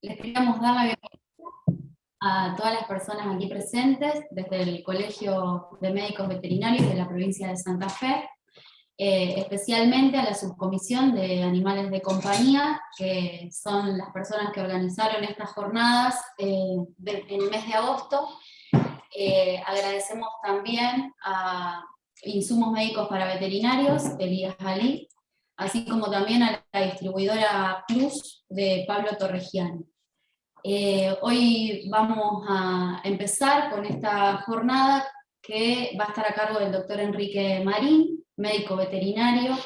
Les queríamos dar la bienvenida a todas las personas aquí presentes, desde el Colegio de Médicos Veterinarios de la provincia de Santa Fe, especialmente a la subcomisión de animales de compañía, que son las personas que organizaron estas jornadas en el mes de agosto. Agradecemos también a Insumos Médicos para Veterinarios, Elías Ali, así como también a la distribuidora Plus de Pablo Torregiani. Hoy vamos a empezar con esta jornada que va a estar a cargo del doctor Enrique Marín, médico veterinario,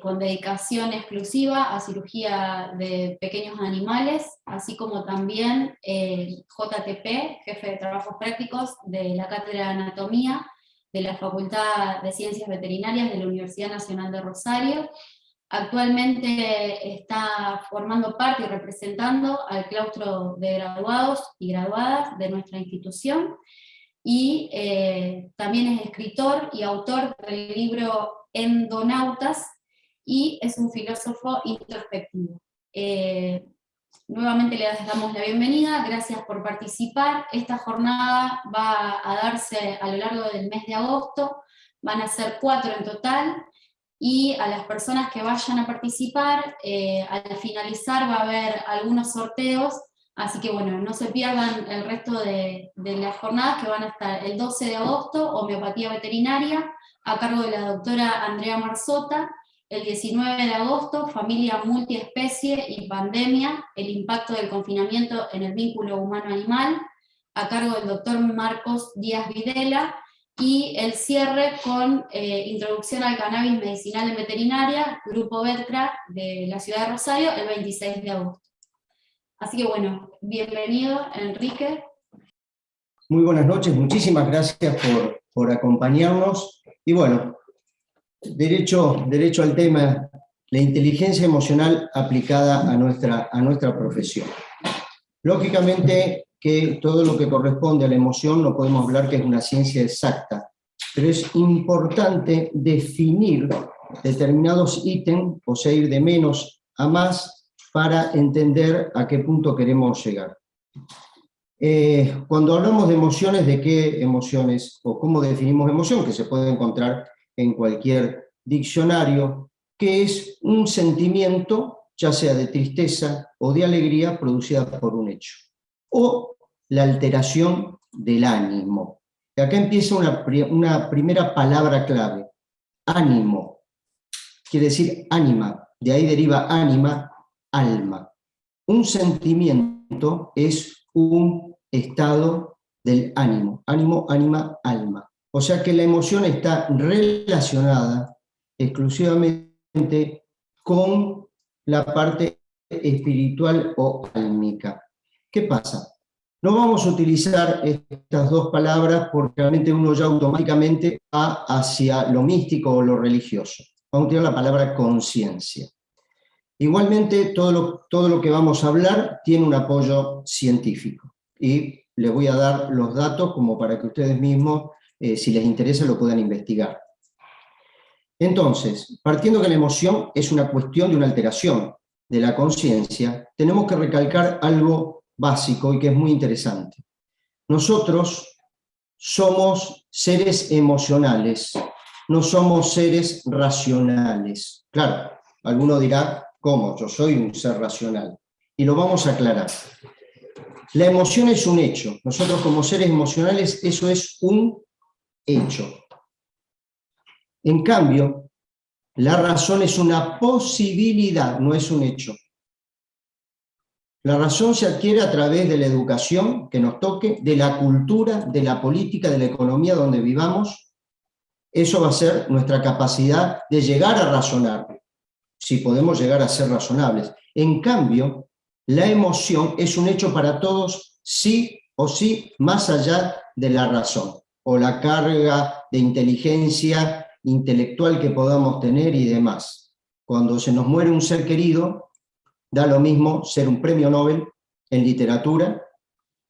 con dedicación exclusiva a cirugía de pequeños animales, así como también JTP, jefe de trabajos prácticos de la Cátedra de Anatomía de la Facultad de Ciencias Veterinarias de la Universidad Nacional de Rosario. Actualmente está formando parte y representando al claustro de graduados y graduadas de nuestra institución, y también es escritor y autor del libro Endonautas, y es un filósofo introspectivo. Nuevamente les damos la bienvenida, gracias por participar. Esta jornada va a darse a lo largo del mes de agosto, van a ser 4 en total, y a las personas que vayan a participar, al finalizar va a haber algunos sorteos, así que bueno, no se pierdan el resto de las jornadas que van a estar el 12 de agosto, homeopatía veterinaria, a cargo de la doctora Andrea Marzota, el 19 de agosto, familia multiespecie y pandemia, el impacto del confinamiento en el vínculo humano-animal, a cargo del doctor Marcos Díaz Videla, y el cierre con introducción al cannabis medicinal en veterinaria, Grupo Vetra de la ciudad de Rosario, el 26 de agosto. Así que bueno, bienvenido Enrique. Muy buenas noches, muchísimas gracias por acompañarnos. Y bueno, derecho al tema, la inteligencia emocional aplicada a nuestra profesión. Lógicamente que todo lo que corresponde a la emoción no podemos hablar que es una ciencia exacta, pero es importante definir determinados ítems, o sea, ir de menos a más para entender a qué punto queremos llegar. Cuando hablamos de emociones, ¿de qué emociones o cómo definimos emoción? Que se puede encontrar en cualquier diccionario, que es un sentimiento, ya sea de tristeza o de alegría, producida por un hecho, o la alteración del ánimo. Y acá empieza una primera palabra clave, ánimo, quiere decir ánima, de ahí deriva ánima, alma. Un sentimiento es un estado del ánimo, ánimo, ánima, alma. O sea que la emoción está relacionada exclusivamente con la parte espiritual o álmica. ¿Qué pasa? No vamos a utilizar estas dos palabras porque realmente uno ya automáticamente va hacia lo místico o lo religioso. Vamos a utilizar la palabra conciencia. Igualmente, todo lo que vamos a hablar tiene un apoyo científico. Y les voy a dar los datos como para que ustedes mismos, si les interesa, lo puedan investigar. Entonces, partiendo que la emoción es una cuestión de una alteración de la conciencia, tenemos que recalcar algo básico y que es muy interesante. Nosotros somos seres emocionales, no somos seres racionales. Claro, alguno dirá, ¿cómo? Yo soy un ser racional. Y lo vamos a aclarar. La emoción es un hecho. Nosotros como seres emocionales, eso es un hecho. En cambio, la razón es una posibilidad, no es un hecho. La razón se adquiere a través de la educación que nos toque, de la cultura, de la política, de la economía donde vivamos. Eso va a ser nuestra capacidad de llegar a razonar, si podemos llegar a ser razonables. En cambio, la emoción es un hecho para todos, sí o sí, más allá de la razón, o la carga de inteligencia intelectual que podamos tener y demás. Cuando se nos muere un ser querido, da lo mismo ser un premio Nobel en literatura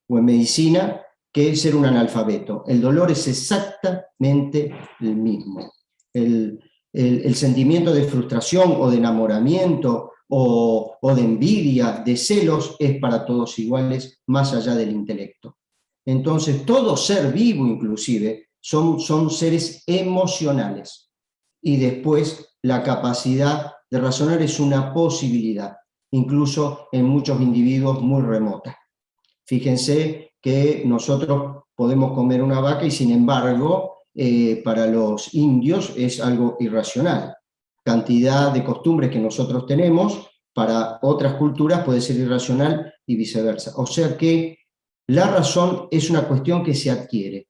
o en medicina que ser un analfabeto. El dolor es exactamente el mismo. El sentimiento de frustración o de enamoramiento o de envidia, de celos, es para todos iguales, más allá del intelecto. Entonces, todo ser vivo inclusive son seres emocionales. Y después la capacidad de razonar es una posibilidad, incluso en muchos individuos muy remota. Fíjense que nosotros podemos comer una vaca y sin embargo para los indios es algo irracional. Cantidad de costumbres que nosotros tenemos para otras culturas puede ser irracional y viceversa. O sea que la razón es una cuestión que se adquiere,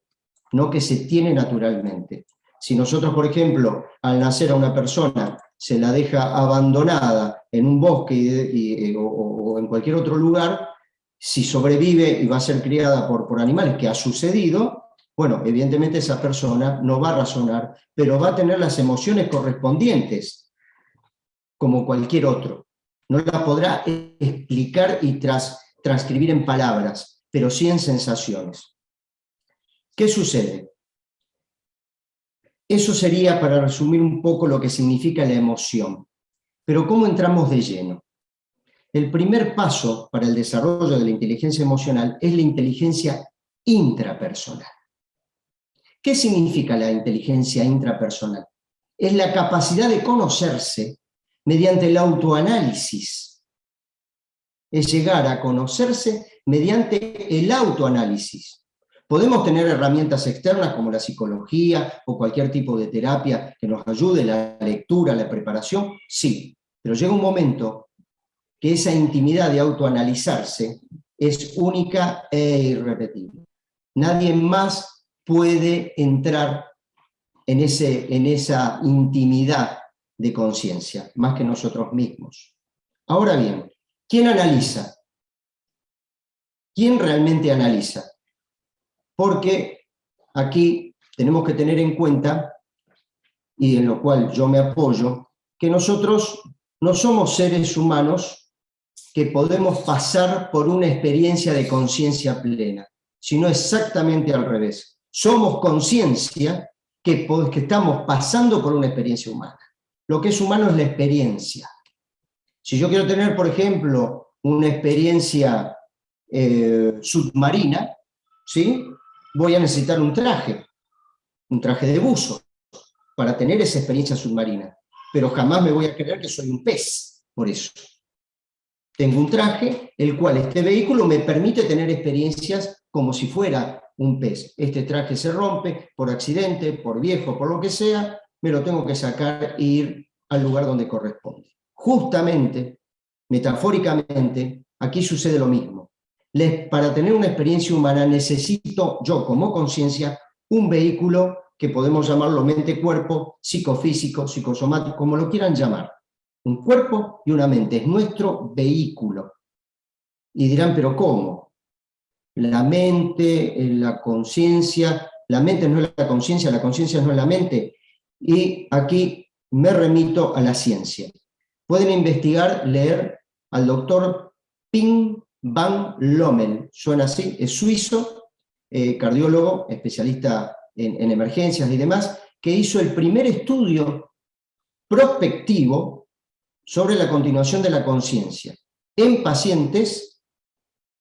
no que se tiene naturalmente. Si nosotros, por ejemplo, al nacer a una persona se la deja abandonada en un bosque o en cualquier otro lugar, si sobrevive y va a ser criada por animales, que ha sucedido, bueno, evidentemente esa persona no va a razonar, pero va a tener las emociones correspondientes, como cualquier otro. No la podrá explicar y transcribir en palabras, pero sí en sensaciones. ¿Qué sucede? Eso sería, para resumir un poco, lo que significa la emoción. Pero ¿cómo entramos de lleno? El primer paso para el desarrollo de la inteligencia emocional es la inteligencia intrapersonal. ¿Qué significa la inteligencia intrapersonal? Es la capacidad de conocerse mediante el autoanálisis. Es llegar a conocerse mediante el autoanálisis. Podemos tener herramientas externas como la psicología o cualquier tipo de terapia que nos ayude, la lectura, la preparación, sí, pero llega un momento que esa intimidad de autoanalizarse es única e irrepetible. Nadie más puede entrar en esa intimidad de conciencia, más que nosotros mismos. Ahora bien, ¿quién analiza? ¿Quién realmente analiza? Porque aquí tenemos que tener en cuenta, y en lo cual yo me apoyo, que nosotros no somos seres humanos que podemos pasar por una experiencia de conciencia plena, sino exactamente al revés. Somos conciencia que estamos pasando por una experiencia humana. Lo que es humano es la experiencia. Si yo quiero tener, por ejemplo, una experiencia submarina, ¿sí?, voy a necesitar un traje de buzo, para tener esa experiencia submarina. Pero jamás me voy a creer que soy un pez, por eso. Tengo un traje, el cual este vehículo me permite tener experiencias como si fuera un pez. Este traje se rompe por accidente, por viejo, por lo que sea, me lo tengo que sacar e ir al lugar donde corresponde. Justamente, metafóricamente, aquí sucede lo mismo. Para tener una experiencia humana necesito yo como conciencia un vehículo que podemos llamarlo mente-cuerpo, psicofísico, psicosomático, como lo quieran llamar. Un cuerpo y una mente, es nuestro vehículo. Y dirán, ¿pero cómo? La mente, la conciencia, la mente no es la conciencia no es la mente. Y aquí me remito a la ciencia. Pueden investigar, leer al doctor Pim Van Lommel, suena así, es suizo, cardiólogo, especialista en emergencias y demás, que hizo el primer estudio prospectivo sobre la continuación de la conciencia en pacientes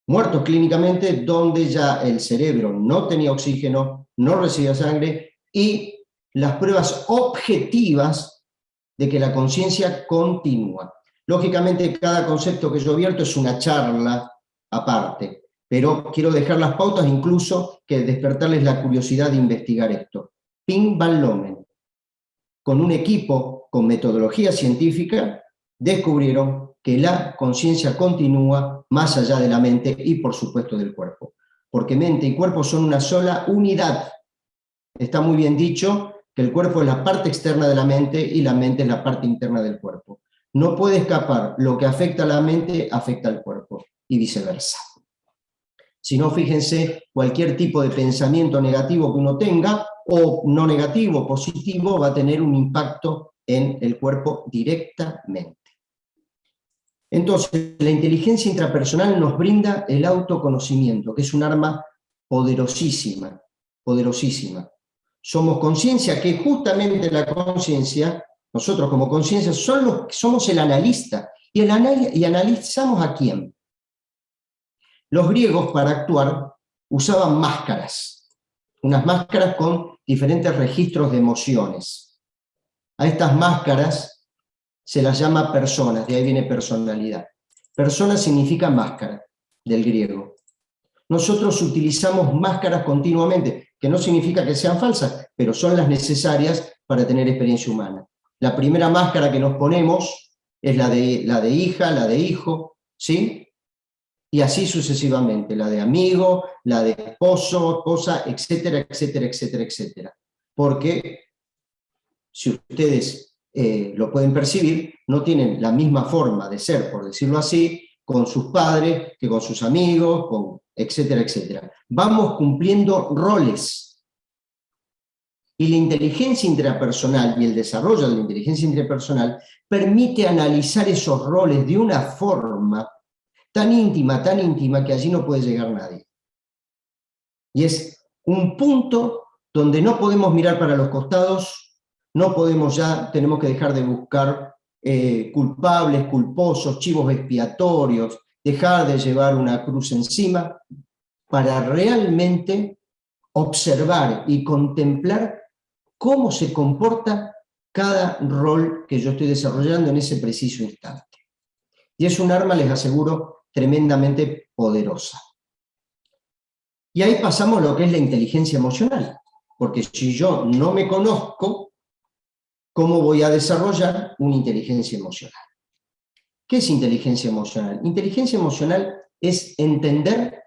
muertos clínicamente, donde ya el cerebro no tenía oxígeno, no recibía sangre, y las pruebas objetivas de que la conciencia continúa. Lógicamente, cada concepto que yo vierto es una charla aparte, pero quiero dejar las pautas, incluso que despertarles la curiosidad de investigar esto. Pim Van Lommel, con un equipo con metodología científica, descubrieron que la conciencia continúa más allá de la mente y, por supuesto, del cuerpo. Porque mente y cuerpo son una sola unidad. Está muy bien dicho que el cuerpo es la parte externa de la mente y la mente es la parte interna del cuerpo. No puede escapar, lo que afecta a la mente afecta al cuerpo y viceversa. Si no, fíjense, cualquier tipo de pensamiento negativo que uno tenga, o no negativo, positivo, va a tener un impacto en el cuerpo directamente. Entonces, la inteligencia intrapersonal nos brinda el autoconocimiento, que es un arma poderosísima, poderosísima. Somos conciencia, que justamente la conciencia, nosotros como conciencia, somos el analista, y analizamos a quién. Los griegos, para actuar, usaban máscaras, unas máscaras con diferentes registros de emociones. A estas máscaras se las llama personas, de ahí viene personalidad. Persona significa máscara, del griego. Nosotros utilizamos máscaras continuamente, que no significa que sean falsas, pero son las necesarias para tener experiencia humana. La primera máscara que nos ponemos es la de hija, la de hijo, ¿sí? Y así sucesivamente, la de amigo, la de esposo, esposa, etcétera, etcétera, etcétera, etcétera. Porque, si ustedes lo pueden percibir, no tienen la misma forma de ser, por decirlo así, con sus padres, que con sus amigos, con etcétera, etcétera. Vamos cumpliendo roles. Y la inteligencia intrapersonal y el desarrollo de la inteligencia intrapersonal permite analizar esos roles de una forma tan íntima, que allí no puede llegar nadie. Y es un punto donde no podemos mirar para los costados, no podemos ya, tenemos que dejar de buscar culpables, culposos, chivos expiatorios, dejar de llevar una cruz encima, para realmente observar y contemplar cómo se comporta cada rol que yo estoy desarrollando en ese preciso instante. Y es un arma, les aseguro, tremendamente poderosa. Y ahí pasamos a lo que es la inteligencia emocional, porque si yo no me conozco, ¿cómo voy a desarrollar una inteligencia emocional? ¿Qué es inteligencia emocional? Inteligencia emocional es entender,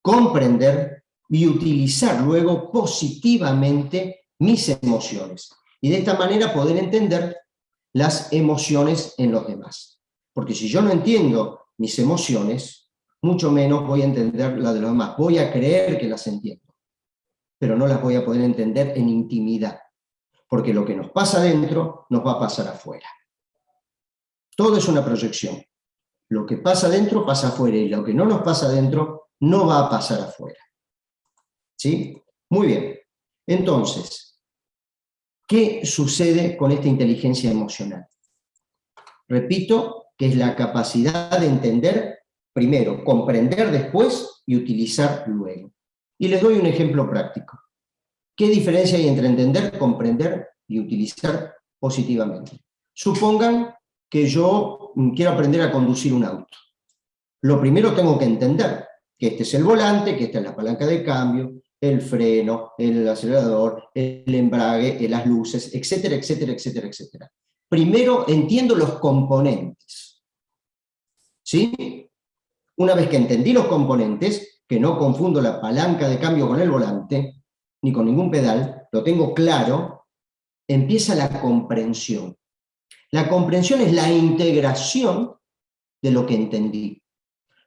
comprender y utilizar luego positivamente mis emociones. Y de esta manera poder entender las emociones en los demás. Porque si yo no entiendo mis emociones, mucho menos voy a entender la de los demás. Voy a creer que las entiendo, pero no las voy a poder entender en intimidad. Porque lo que nos pasa adentro nos va a pasar afuera. Todo es una proyección. Lo que pasa adentro pasa afuera, y lo que no nos pasa adentro no va a pasar afuera. ¿Sí? Muy bien. Entonces, ¿qué sucede con esta inteligencia emocional? Repito, que es la capacidad de entender primero, comprender después y utilizar luego. Y les doy un ejemplo práctico. ¿Qué diferencia hay entre entender, comprender y utilizar positivamente? Supongan que yo quiero aprender a conducir un auto. Lo primero tengo que entender que este es el volante, que esta es la palanca de cambio, el freno, el acelerador, el embrague, las luces, etcétera, etcétera, etcétera, etcétera. Primero entiendo los componentes. ¿Sí? Una vez que entendí los componentes, que no confundo la palanca de cambio con el volante, ni con ningún pedal, lo tengo claro, empieza la comprensión. La comprensión es la integración de lo que entendí.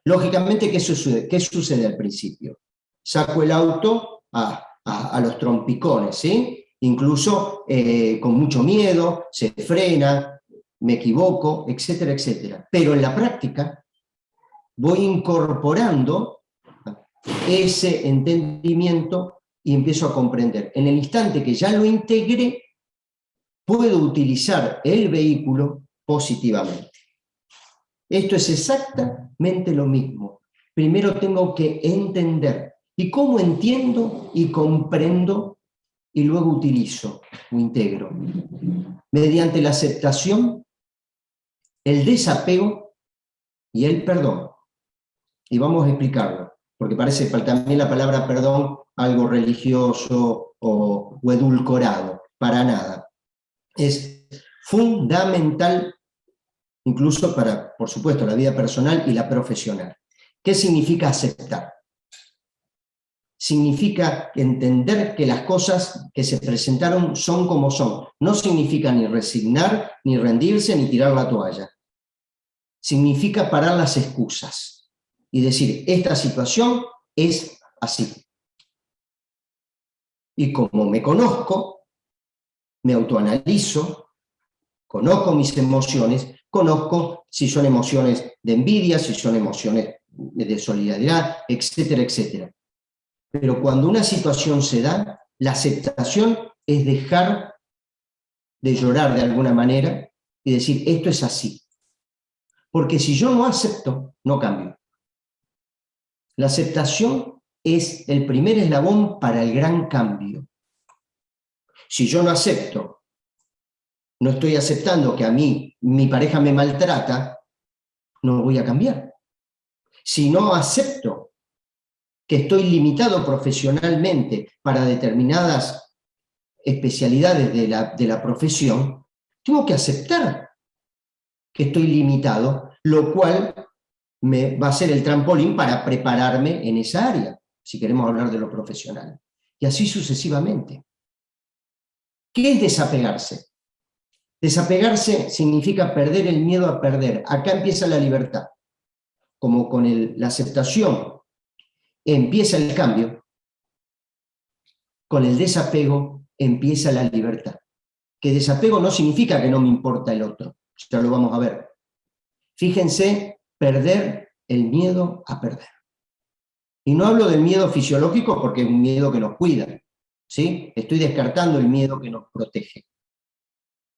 Lógicamente, ¿qué sucede al principio? Saco el auto a los trompicones, ¿sí? Incluso con mucho miedo, se frena, me equivoco, etcétera, etcétera. Pero en la práctica voy incorporando ese entendimiento y empiezo a comprender. En el instante que ya lo integré, puedo utilizar el vehículo positivamente. Esto es exactamente lo mismo. Primero tengo que entender. ¿Y cómo entiendo y comprendo y luego utilizo o integro? Mediante la aceptación, el desapego y el perdón. Y vamos a explicarlo, porque parece también la palabra perdón algo religioso o edulcorado. Para nada. Es fundamental, incluso para, por supuesto, la vida personal y la profesional. ¿Qué significa aceptar? Significa entender que las cosas que se presentaron son como son. No significa ni resignar, ni rendirse, ni tirar la toalla. Significa parar las excusas y decir, esta situación es así. Y como me conozco, me autoanalizo, conozco mis emociones, conozco si son emociones de envidia, si son emociones de solidaridad, etcétera, etcétera. Pero cuando una situación se da, la aceptación es dejar de llorar de alguna manera y decir, esto es así. Porque si yo no acepto, no cambio. La aceptación es el primer eslabón para el gran cambio. Si yo no acepto, no estoy aceptando que a mí mi pareja me maltrata, no voy a cambiar. Si no acepto que estoy limitado profesionalmente para determinadas especialidades de la profesión, tengo que aceptar que estoy limitado, lo cual me va a ser el trampolín para prepararme en esa área, si queremos hablar de lo profesional. Y así sucesivamente. ¿Qué es desapegarse? Desapegarse significa perder el miedo a perder. Acá empieza la libertad. Como con la aceptación empieza el cambio, con el desapego empieza la libertad. Que desapego no significa que no me importa el otro, ya lo vamos a ver. Fíjense, perder el miedo a perder. Y no hablo del miedo fisiológico porque es un miedo que nos cuida, ¿sí? Estoy descartando el miedo que nos protege.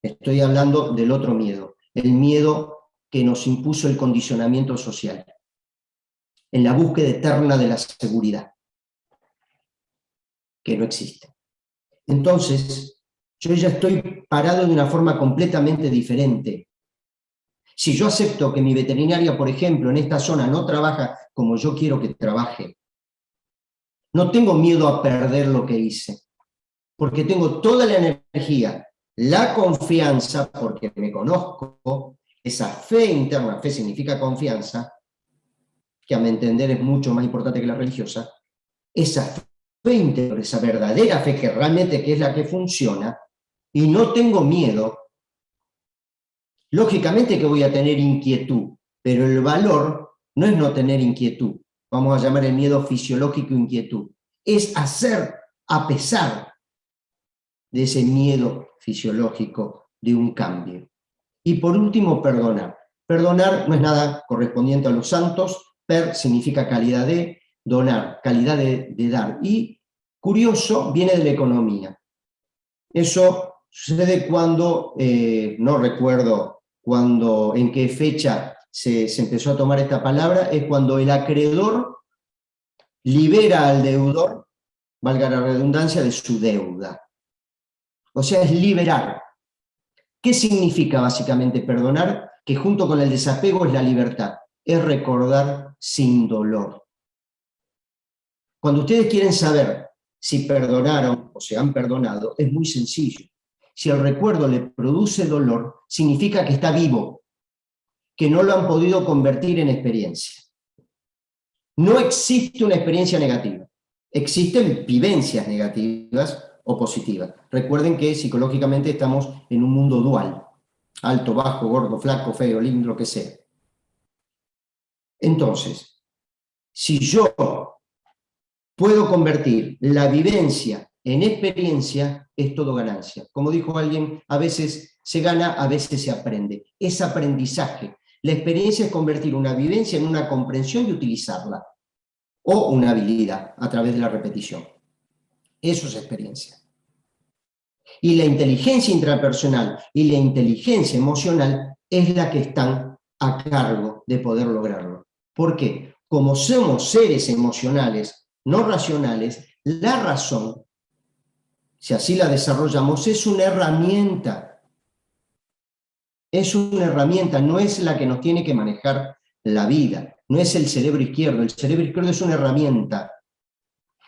Estoy hablando del otro miedo, el miedo que nos impuso el condicionamiento social, en la búsqueda eterna de la seguridad, que no existe. Entonces, yo ya estoy parado de una forma completamente diferente. Si yo acepto que mi veterinaria, por ejemplo, en esta zona no trabaja como yo quiero que trabaje, no tengo miedo a perder lo que hice, porque tengo toda la energía, la confianza, porque me conozco, esa fe interna, fe significa confianza, que a mi entender es mucho más importante que la religiosa, esa fe interior, esa verdadera fe que realmente que es la que funciona, y no tengo miedo. Lógicamente que voy a tener inquietud, pero el valor no es no tener inquietud, vamos a llamar el miedo fisiológico inquietud, es hacer a pesar de ese miedo fisiológico de un cambio. Y por último, perdonar. Perdonar no es nada correspondiente a los santos, per significa calidad de, donar, calidad de dar. Y curioso, viene de la economía. Eso sucede cuando, no recuerdo en qué fecha se empezó a tomar esta palabra, es cuando el acreedor libera al deudor, valga la redundancia, de su deuda. O sea, es liberar. ¿Qué significa básicamente perdonar? Que junto con el desapego es la libertad, es recordar sin dolor. Cuando ustedes quieren saber si perdonaron o se han perdonado, es muy sencillo. Si el recuerdo le produce dolor, significa que está vivo, que no lo han podido convertir en experiencia. No existe una experiencia negativa, existen vivencias negativas o positivas. Recuerden que psicológicamente estamos en un mundo dual, alto, bajo, gordo, flaco, feo, lindo, lo que sea. Entonces, si yo puedo convertir la vivencia en experiencia, es todo ganancia. Como dijo alguien, a veces se gana, a veces se aprende. Es aprendizaje. La experiencia es convertir una vivencia en una comprensión y utilizarla. O una habilidad a través de la repetición. Eso es experiencia. Y la inteligencia intrapersonal y la inteligencia emocional es la que están a cargo de poder lograrlo. ¿Por qué? Como somos seres emocionales, no racionales, la razón, si así la desarrollamos, es una herramienta. Es una herramienta, no es la que nos tiene que manejar la vida. No es el cerebro izquierdo. El cerebro izquierdo es una herramienta.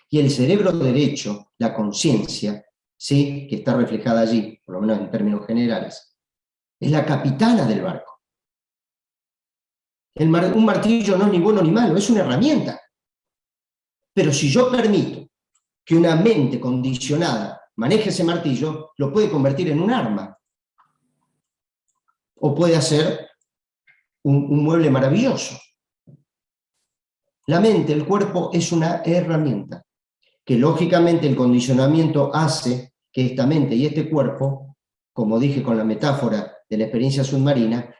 Y el cerebro derecho, la conciencia, ¿sí?, que está reflejada allí, por lo menos en términos generales, es la capitana del barco. Un martillo no es ni bueno ni malo, es una herramienta. Pero si yo permito que una mente condicionada maneje ese martillo, lo puede convertir en un arma. O puede hacer un mueble maravilloso. La mente, el cuerpo, es una herramienta, que lógicamente el condicionamiento hace que esta mente y este cuerpo, como dije con la metáfora de la experiencia submarina,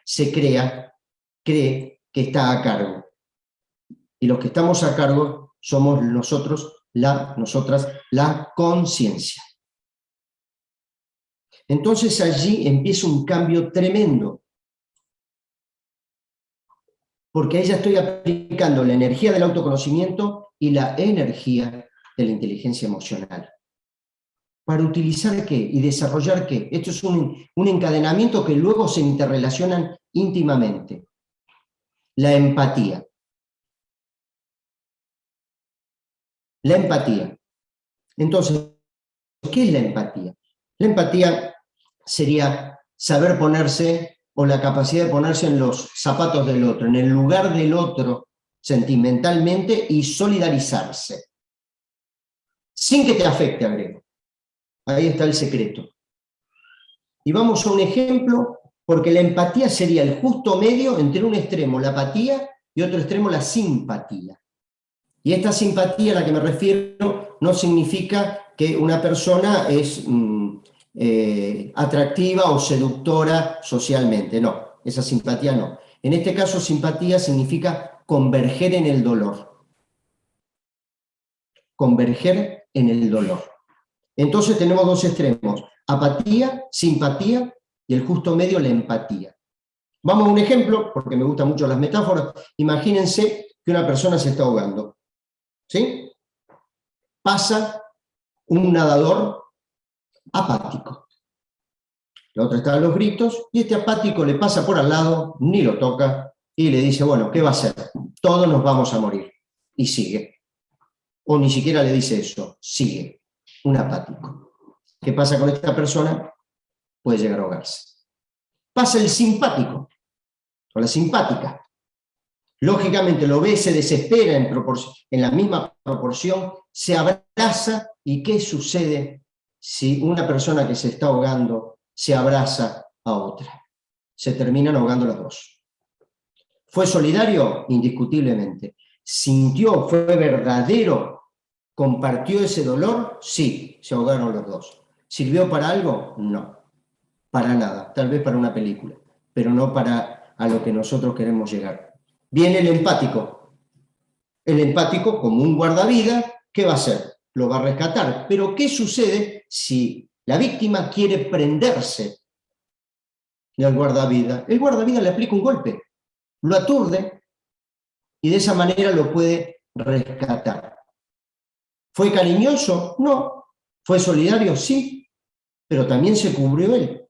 cree que está a cargo. Y los que estamos a cargo somos nosotros, nosotras, la conciencia. Entonces allí empieza un cambio tremendo. porque ahí ya estoy aplicando la energía del autoconocimiento y la energía de la inteligencia emocional. ¿Para utilizar qué? ¿Y desarrollar qué? Esto es un encadenamiento que luego se interrelacionan íntimamente. La empatía. La empatía. Entonces, ¿qué es la empatía? La empatía sería saber ponerse, o la capacidad de ponerse en los zapatos del otro, en el lugar del otro, sentimentalmente, y solidarizarse. Sin que te afecte, agrego. Ahí está el secreto. Y vamos a un ejemplo, porque la empatía sería el justo medio entre un extremo la apatía y otro extremo la simpatía. Y esta simpatía a la que me refiero no significa que una persona es atractiva o seductora socialmente, no, esa simpatía no. En este caso, simpatía significa converger en el dolor. Converger en el dolor. Entonces tenemos dos extremos, apatía, simpatía, y el justo medio, la empatía. Vamos a un ejemplo, porque me gustan mucho las metáforas. Imagínense que una persona se está ahogando, ¿sí? Pasa un nadador apático. La otra está a los gritos, y este apático le pasa por al lado, ni lo toca, y le dice, bueno, ¿qué va a hacer? Todos nos vamos a morir. Y sigue. O ni siquiera le dice eso, sigue. Un apático. ¿Qué pasa con esta persona? Puede llegar a ahogarse. Pasa el simpático, o la simpática. Lógicamente lo ve, se desespera en la misma proporción, se abraza, ¿y qué sucede si una persona que se está ahogando se abraza a otra? Se terminan ahogando los dos. ¿Fue solidario? Indiscutiblemente. ¿Sintió, fue verdadero? ¿Compartió ese dolor? Sí, se ahogaron los dos. ¿Sirvió para algo? No, para nada, tal vez para una película, pero no para a lo que nosotros queremos llegar. Viene el empático. El empático, como un guardavidas, ¿qué va a hacer? Lo va a rescatar. Pero ¿qué sucede si la víctima quiere prenderse al guardavidas? El guardavidas le aplica un golpe, lo aturde y de esa manera lo puede rescatar. ¿Fue cariñoso? No. ¿Fue solidario? Sí, pero también se cubrió él.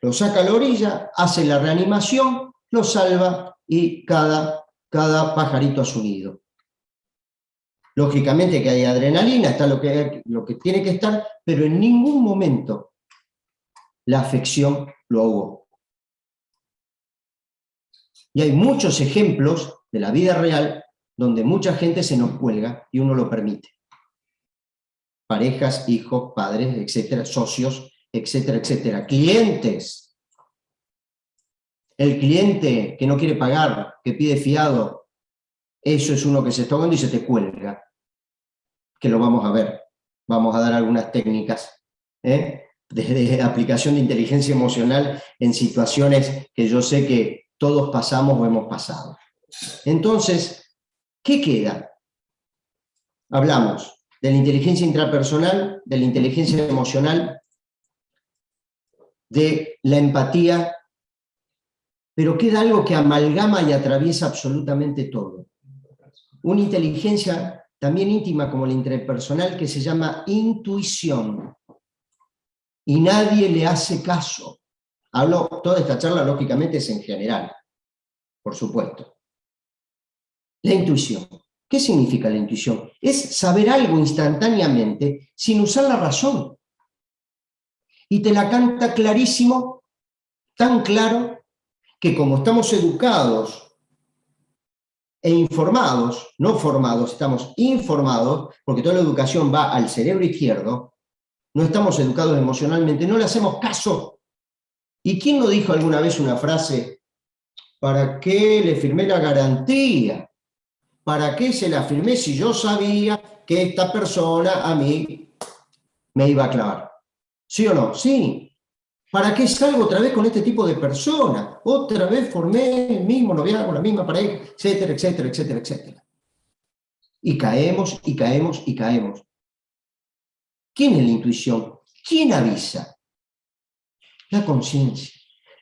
Lo saca a la orilla, hace la reanimación, lo salva y cada pajarito a su nido. Lógicamente que hay adrenalina, está lo que tiene que estar, pero en ningún momento la afección lo ahogó. Y hay muchos ejemplos de la vida real donde mucha gente se nos cuelga y uno lo permite. Parejas, hijos, padres, etcétera, socios, etcétera, etcétera. Clientes. El cliente que no quiere pagar, que pide fiado, eso es uno que se está ahogando y se te cuelga. Que lo vamos a ver. Vamos a dar algunas técnicas de aplicación de inteligencia emocional en situaciones que yo sé que todos pasamos o hemos pasado. Entonces, ¿qué queda? Hablamos de la inteligencia intrapersonal, de la inteligencia emocional, de la empatía, pero queda algo que amalgama y atraviesa absolutamente todo. Una inteligencia también íntima como la intrapersonal que se llama intuición. Y nadie le hace caso. Hablo, toda esta charla lógicamente es en general, por supuesto. La intuición. ¿Qué significa la intuición? Es saber algo instantáneamente sin usar la razón. Y te la canta clarísimo, tan claro, que como estamos educados e informados, no formados, estamos informados, porque toda la educación va al cerebro izquierdo, no estamos educados emocionalmente, no le hacemos caso. ¿Y quién no dijo alguna vez una frase? ¿Para qué le firmé la garantía? ¿Para qué se la firmé si yo sabía que esta persona a mí me iba a clavar? ¿Sí o no? Sí. ¿Para qué salgo otra vez con este tipo de personas? Otra vez formé el mismo noviazgo, la misma pareja, etcétera, etcétera, etcétera, etcétera. Y caemos, y caemos, y caemos. ¿Quién es la intuición? ¿Quién avisa? La conciencia.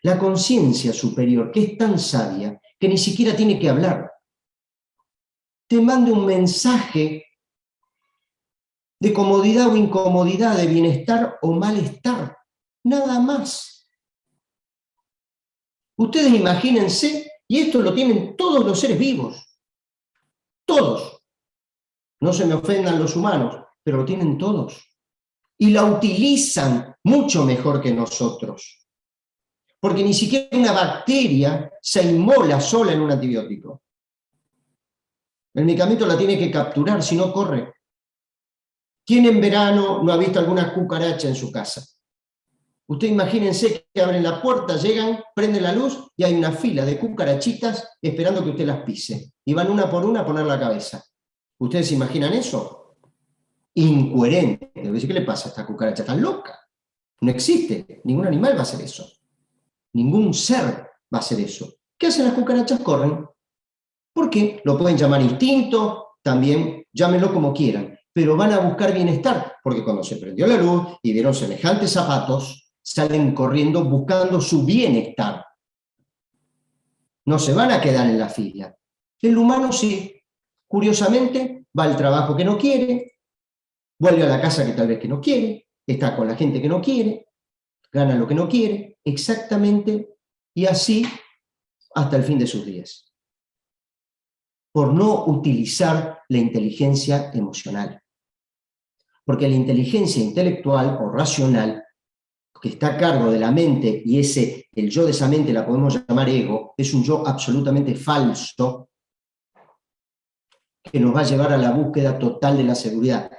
La conciencia superior, que es tan sabia, que ni siquiera tiene que hablar. Te mande un mensaje de comodidad o incomodidad, de bienestar o malestar, nada más. Ustedes imagínense, y esto lo tienen todos los seres vivos, todos. No se me ofendan los humanos, pero lo tienen todos. Y la utilizan mucho mejor que nosotros. Porque ni siquiera una bacteria se inmola sola en un antibiótico. El medicamento la tiene que capturar, si no corre. ¿Quién en verano no ha visto alguna cucaracha en su casa? Usted imagínense que abren la puerta, llegan, prenden la luz y hay una fila de cucarachitas esperando que usted las pise. Y van una por una a poner la cabeza. ¿Ustedes se imaginan eso? Incoherente. ¿Qué le pasa a esta cucaracha? ¿Está loca? No existe. Ningún animal va a hacer eso. Ningún ser va a hacer eso. ¿Qué hacen las cucarachas? Corren. ¿Por qué? Lo pueden llamar instinto, también llámenlo como quieran, pero van a buscar bienestar, porque cuando se prendió la luz y vieron semejantes zapatos, salen corriendo buscando su bienestar. No se van a quedar en la fila. El humano sí. Curiosamente, va al trabajo que no quiere, vuelve a la casa que tal vez que no quiere, está con la gente que no quiere, gana lo que no quiere, exactamente, y así hasta el fin de sus días. Por no utilizar la inteligencia emocional. Porque la inteligencia intelectual o racional, que está a cargo de la mente, y el yo de esa mente la podemos llamar ego, es un yo absolutamente falso, que nos va a llevar a la búsqueda total de la seguridad.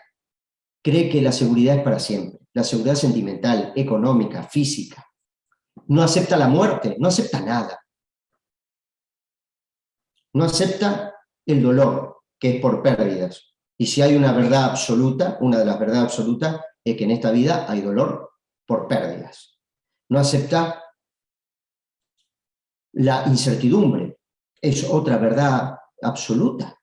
Cree que la seguridad es para siempre. La seguridad sentimental, económica, física. No acepta la muerte, no acepta nada. No acepta el dolor, que es por pérdidas. Y si hay una verdad absoluta, una de las verdades absolutas es que en esta vida hay dolor por pérdidas. No acepta la incertidumbre, es otra verdad absoluta.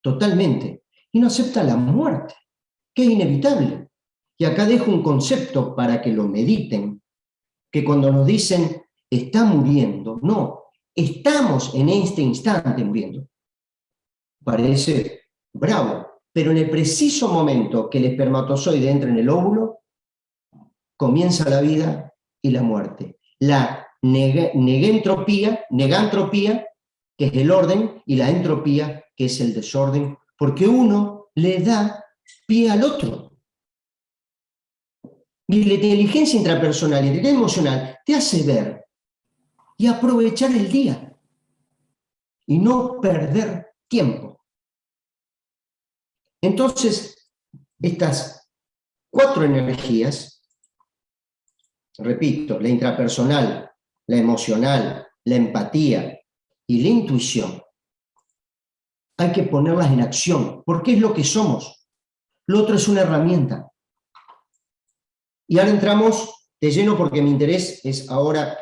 Totalmente. Y no acepta la muerte, que es inevitable. Y acá dejo un concepto para que lo mediten, que cuando nos dicen está muriendo, no, estamos en este instante muriendo. Parece bravo, pero en el preciso momento que el espermatozoide entra en el óvulo, comienza la vida y la muerte. La negantropía, que es el orden, y la entropía, que es el desorden, porque uno le da pie al otro. Y la inteligencia intrapersonal y la inteligencia emocional te hace ver y aprovechar el día y no perder tiempo. Entonces, estas 4 energías, repito, la intrapersonal, la emocional, la empatía y la intuición, hay que ponerlas en acción, porque es lo que somos. Lo otro es una herramienta. Y ahora entramos de lleno porque mi interés es ahora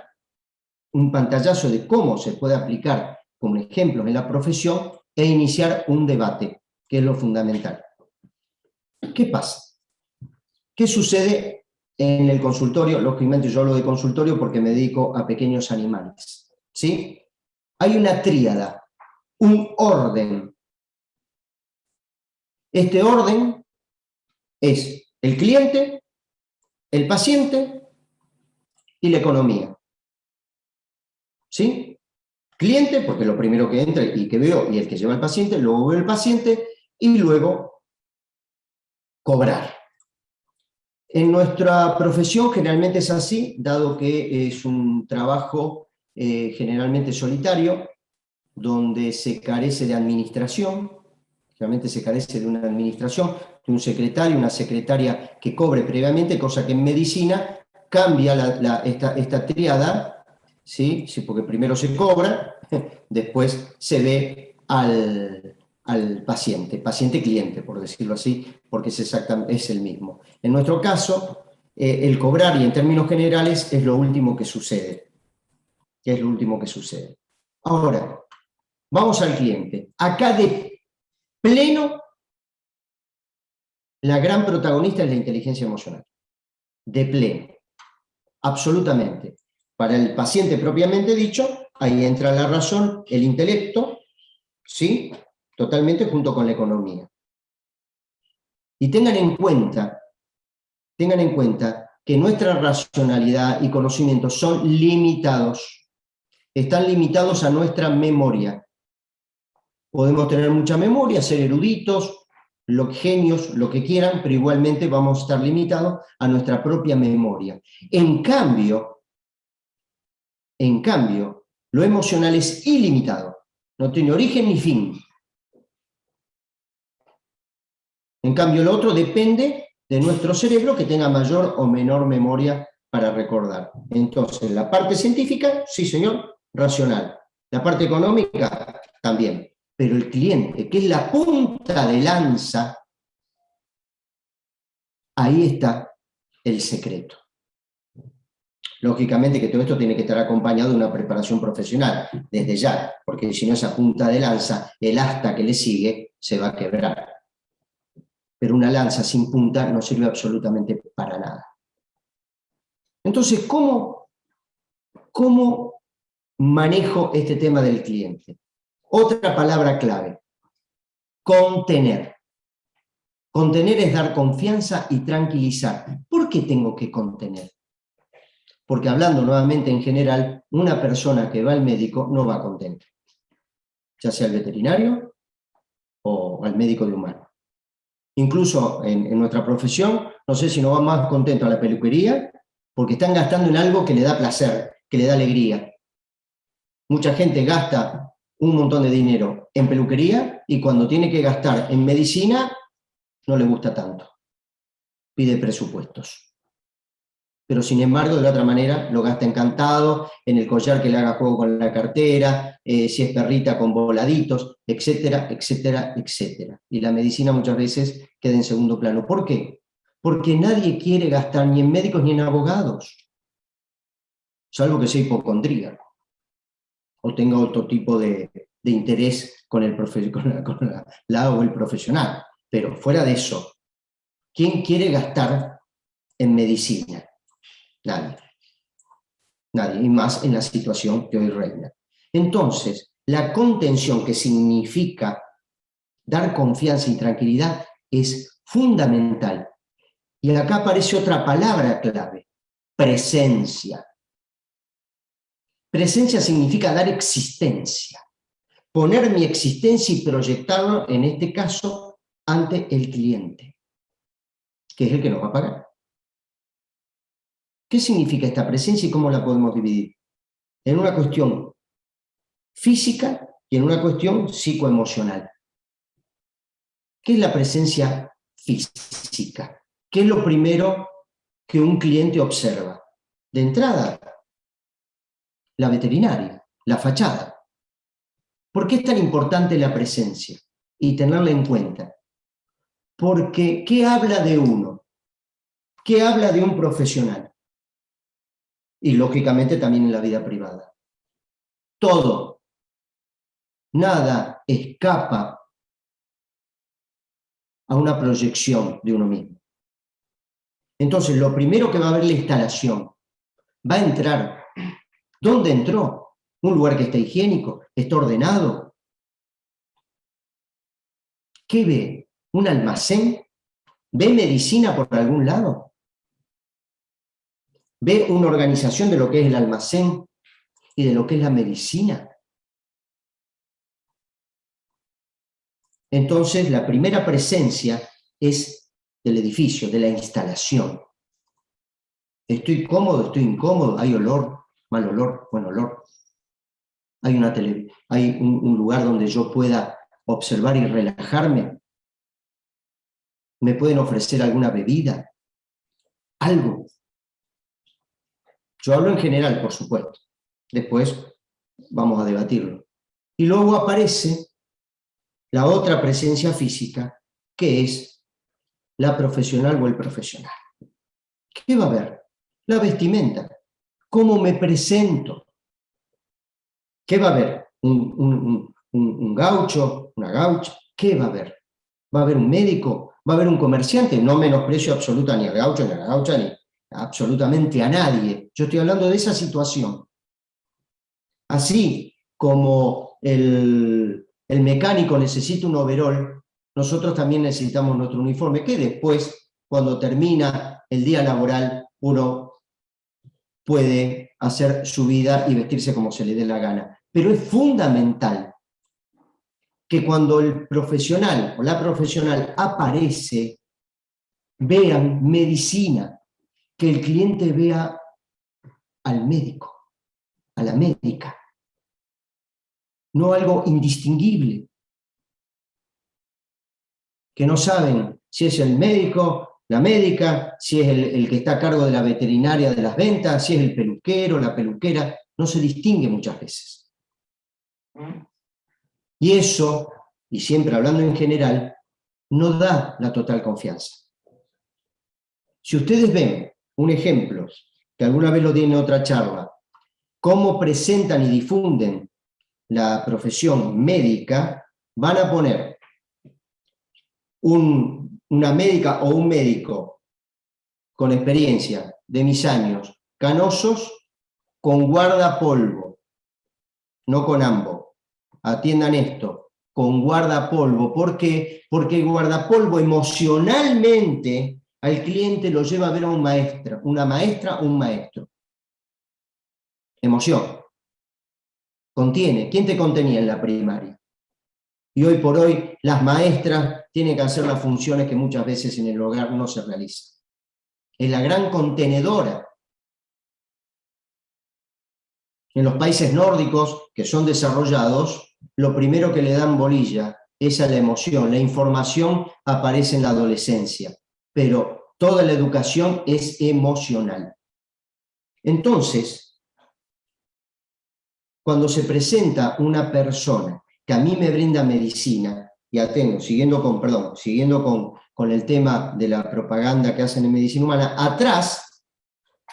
un pantallazo de cómo se puede aplicar como ejemplos en la profesión e iniciar un debate, que es lo fundamental. ¿Qué pasa? ¿Qué sucede en el consultorio? Lógicamente yo hablo de consultorio porque me dedico a pequeños animales. ¿Sí? Hay una tríada, un orden. Este orden es el cliente, el paciente y la economía. ¿Sí? Cliente, porque es lo primero que entra y que veo, y el que lleva al paciente, luego veo el paciente y luego cobrar. En nuestra profesión generalmente es así, dado que es un trabajo generalmente solitario, donde se carece de administración, generalmente se carece de una administración, de un secretario, una secretaria que cobre previamente, cosa que en medicina cambia esta tríada, ¿sí? Sí, porque primero se cobra, después se ve al paciente-cliente, por decirlo así, porque es el mismo. En nuestro caso, el cobrar, y en términos generales, es lo último que sucede. Es lo último que sucede. Ahora, vamos al cliente. Acá de pleno, la gran protagonista es la inteligencia emocional. De pleno. Absolutamente. Para el paciente propiamente dicho, ahí entra la razón, el intelecto, ¿sí? Totalmente junto con la economía. Y tengan en cuenta que nuestra racionalidad y conocimiento son limitados. Están limitados a nuestra memoria. Podemos tener mucha memoria, ser eruditos, genios, lo que quieran, pero igualmente vamos a estar limitados a nuestra propia memoria. En cambio, lo emocional es ilimitado. No tiene origen ni fin. En cambio, lo otro depende de nuestro cerebro que tenga mayor o menor memoria para recordar. Entonces, la parte científica, sí señor, racional. La parte económica, también. Pero el cliente, que es la punta de lanza, ahí está el secreto. Lógicamente que todo esto tiene que estar acompañado de una preparación profesional, desde ya, porque si no esa punta de lanza, el asta que le sigue, se va a quebrar. Pero una lanza sin punta no sirve absolutamente para nada. Entonces, ¿cómo manejo este tema del cliente? Otra palabra clave, contener. Contener es dar confianza y tranquilizar. ¿Por qué tengo que contener? Porque hablando nuevamente en general, una persona que va al médico no va a contener, ya sea al veterinario o al médico de humano. Incluso en nuestra profesión, no sé si nos va más contento a la peluquería, porque están gastando en algo que le da placer, que le da alegría. Mucha gente gasta un montón de dinero en peluquería y cuando tiene que gastar en medicina, no le gusta tanto. Pide presupuestos. Pero sin embargo, de la otra manera, lo gasta encantado, en el collar que le haga juego con la cartera, si es perrita con voladitos, etcétera, etcétera, etcétera. Y la medicina muchas veces queda en segundo plano. ¿Por qué? Porque nadie quiere gastar ni en médicos ni en abogados, salvo que sea hipocondríaco o tenga otro tipo de interés con el o el profesional. Pero fuera de eso, ¿quién quiere gastar en medicina? Nadie. Nadie, y más en la situación que hoy reina. Entonces, la contención, que significa dar confianza y tranquilidad, es fundamental. Y acá aparece otra palabra clave, presencia. Presencia significa dar existencia, poner mi existencia y proyectarlo, en este caso, ante el cliente, que es el que nos va a pagar. ¿Qué significa esta presencia y cómo la podemos dividir? En una cuestión física y en una cuestión psicoemocional. ¿Qué es la presencia física? ¿Qué es lo primero que un cliente observa? De entrada, la veterinaria, la fachada. ¿Por qué es tan importante la presencia y tenerla en cuenta? Porque ¿qué habla de uno? ¿Qué habla de un profesional? Y lógicamente también en la vida privada. Todo, nada escapa a una proyección de uno mismo. Entonces, lo primero que va a ver la instalación, va a entrar. ¿Dónde entró? ¿Un lugar que está higiénico? ¿Está ordenado? ¿Qué ve? ¿Un almacén? ¿Ve medicina por algún lado? ¿Ve una organización de lo que es el almacén y de lo que es la medicina? Entonces, la primera presencia es del edificio, de la instalación. ¿Estoy cómodo? ¿Estoy incómodo? ¿Hay olor? ¿Mal olor? ¿Buen olor? ¿Hay un lugar donde yo pueda observar y relajarme? ¿Me pueden ofrecer alguna bebida? ¿Algo? Yo hablo en general, por supuesto. Después vamos a debatirlo. Y luego aparece la otra presencia física, que es la profesional o el profesional. ¿Qué va a ver? La vestimenta. ¿Cómo me presento? ¿Qué va a ver? ¿Un gaucho? ¿Una gaucha? ¿Qué va a ver? ¿Va a haber un médico? ¿Va a haber un comerciante? No menosprecio absoluta ni al gaucho, ni a la gaucha, absolutamente a nadie. Yo estoy hablando de esa situación. Así como el mecánico necesita un overol, nosotros también necesitamos nuestro uniforme, que después, cuando termina el día laboral, uno puede hacer su vida y vestirse como se le dé la gana. Pero es fundamental que cuando el profesional o la profesional aparece, vean medicina, que el cliente vea al médico, a la médica, no algo indistinguible, que no saben si es el médico, la médica, si es el que está a cargo de la veterinaria de las ventas, si es el peluquero, la peluquera, no se distingue muchas veces. Y eso, y siempre hablando en general, no da la total confianza. Si ustedes ven un ejemplo, que alguna vez lo di en otra charla, cómo presentan y difunden la profesión médica, van a poner una médica o un médico con experiencia de mis años, canosos, con guardapolvo, no con ambo. Atiendan esto, con guardapolvo. ¿Por qué? Porque el guardapolvo emocionalmente al cliente lo lleva a ver a una maestra o un maestro. Emoción. Contiene. ¿Quién te contenía en la primaria? Y hoy por hoy las maestras tienen que hacer las funciones que muchas veces en el hogar no se realizan. Es la gran contenedora. En los países nórdicos que son desarrollados, lo primero que le dan bolilla es a la emoción. La información aparece en la adolescencia, pero toda la educación es emocional. Entonces, cuando se presenta una persona que a mí me brinda medicina, y atengo, siguiendo con el tema de la propaganda que hacen en medicina humana, atrás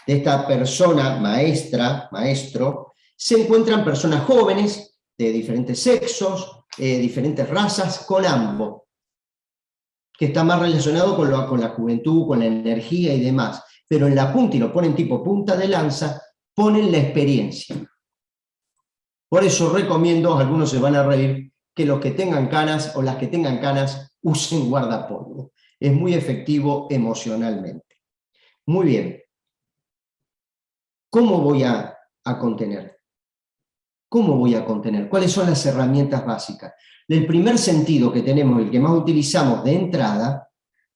de esta persona, maestro, se encuentran personas jóvenes, de diferentes sexos, diferentes razas, con ambos, que está más relacionado con la juventud, con la energía y demás. Pero en la punta, y lo ponen tipo punta de lanza, ponen la experiencia. Por eso recomiendo, algunos se van a reír, que los que tengan canas o las que tengan canas usen guardapolvo. Es muy efectivo emocionalmente. Muy bien. ¿Cómo voy a contener? ¿Cómo voy a contener? ¿Cuáles son las herramientas básicas? El primer sentido que tenemos, el que más utilizamos de entrada,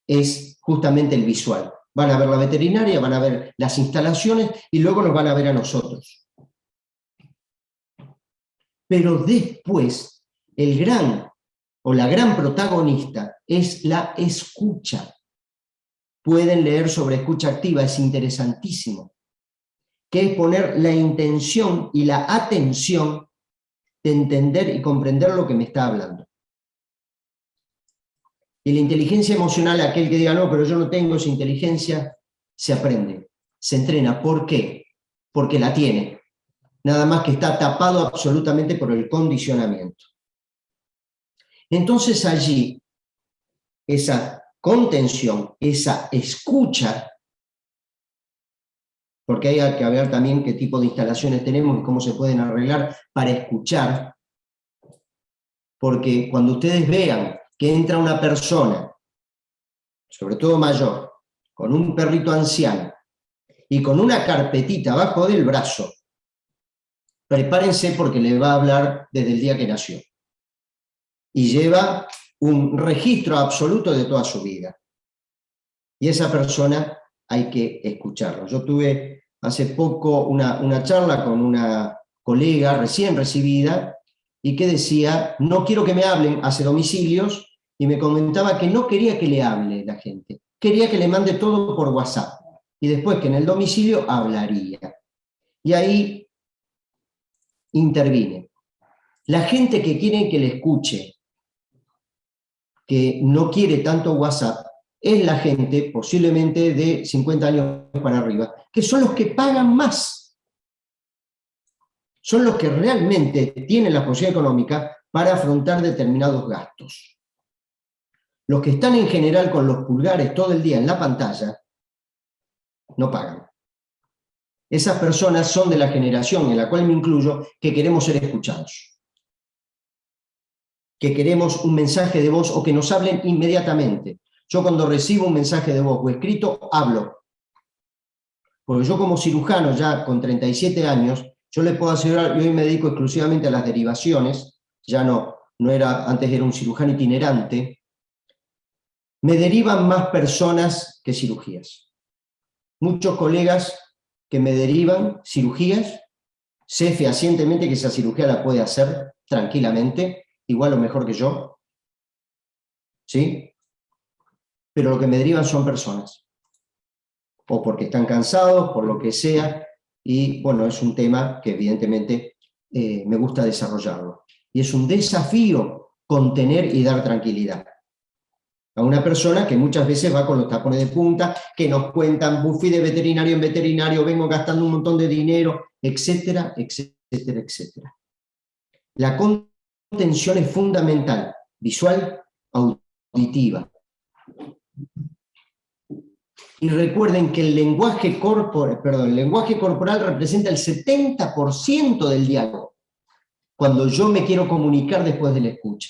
es justamente el visual. Van a ver la veterinaria, van a ver las instalaciones y luego nos van a ver a nosotros. Pero después, la gran protagonista es la escucha. Pueden leer sobre escucha activa, es interesantísimo, que es poner la intención y la atención de entender y comprender lo que me está hablando. Y la inteligencia emocional, aquel que diga, no, pero yo no tengo esa inteligencia, se aprende, se entrena. ¿Por qué? Porque la tiene. Nada más que está tapado absolutamente por el condicionamiento. Entonces allí, esa contención, esa escucha, porque hay que ver también qué tipo de instalaciones tenemos y cómo se pueden arreglar para escuchar, porque cuando ustedes vean que entra una persona, sobre todo mayor, con un perrito anciano y con una carpetita abajo del brazo, prepárense porque le va a hablar desde el día que nació. Y lleva un registro absoluto de toda su vida. Y esa persona hay que escucharlo. Yo tuve hace poco una charla con una colega recién recibida y que decía, no quiero que me hablen, hace domicilios, y me comentaba que no quería que le hable la gente, quería que le mande todo por WhatsApp, y después que en el domicilio hablaría. Y ahí intervine. La gente que quiere que le escuche, que no quiere tanto WhatsApp, es la gente posiblemente de 50 años para arriba, que son los que pagan más. Son los que realmente tienen la posibilidad económica para afrontar determinados gastos. Los que están en general con los pulgares todo el día en la pantalla, no pagan. Esas personas son de la generación en la cual me incluyo, que queremos ser escuchados, que queremos un mensaje de voz o que nos hablen inmediatamente. Yo cuando recibo un mensaje de voz o escrito, hablo. Porque yo como cirujano, ya con 37 años, yo le puedo asegurar, y hoy me dedico exclusivamente a las derivaciones, ya no era, antes era un cirujano itinerante, me derivan más personas que cirugías. Muchos colegas que me derivan cirugías, sé fehacientemente que esa cirugía la puede hacer tranquilamente, igual o mejor que yo, ¿sí? Pero lo que me derivan son personas, o porque están cansados, por lo que sea, y bueno, es un tema que evidentemente me gusta desarrollarlo. Y es un desafío contener y dar tranquilidad a una persona que muchas veces va con los tapones de punta, que nos cuentan, fui de veterinario en veterinario, vengo gastando un montón de dinero, etcétera, etcétera, etcétera. La contención es fundamental, visual, auditiva. Y recuerden que el lenguaje corporal representa el 70% del diálogo, cuando yo me quiero comunicar después de la escucha.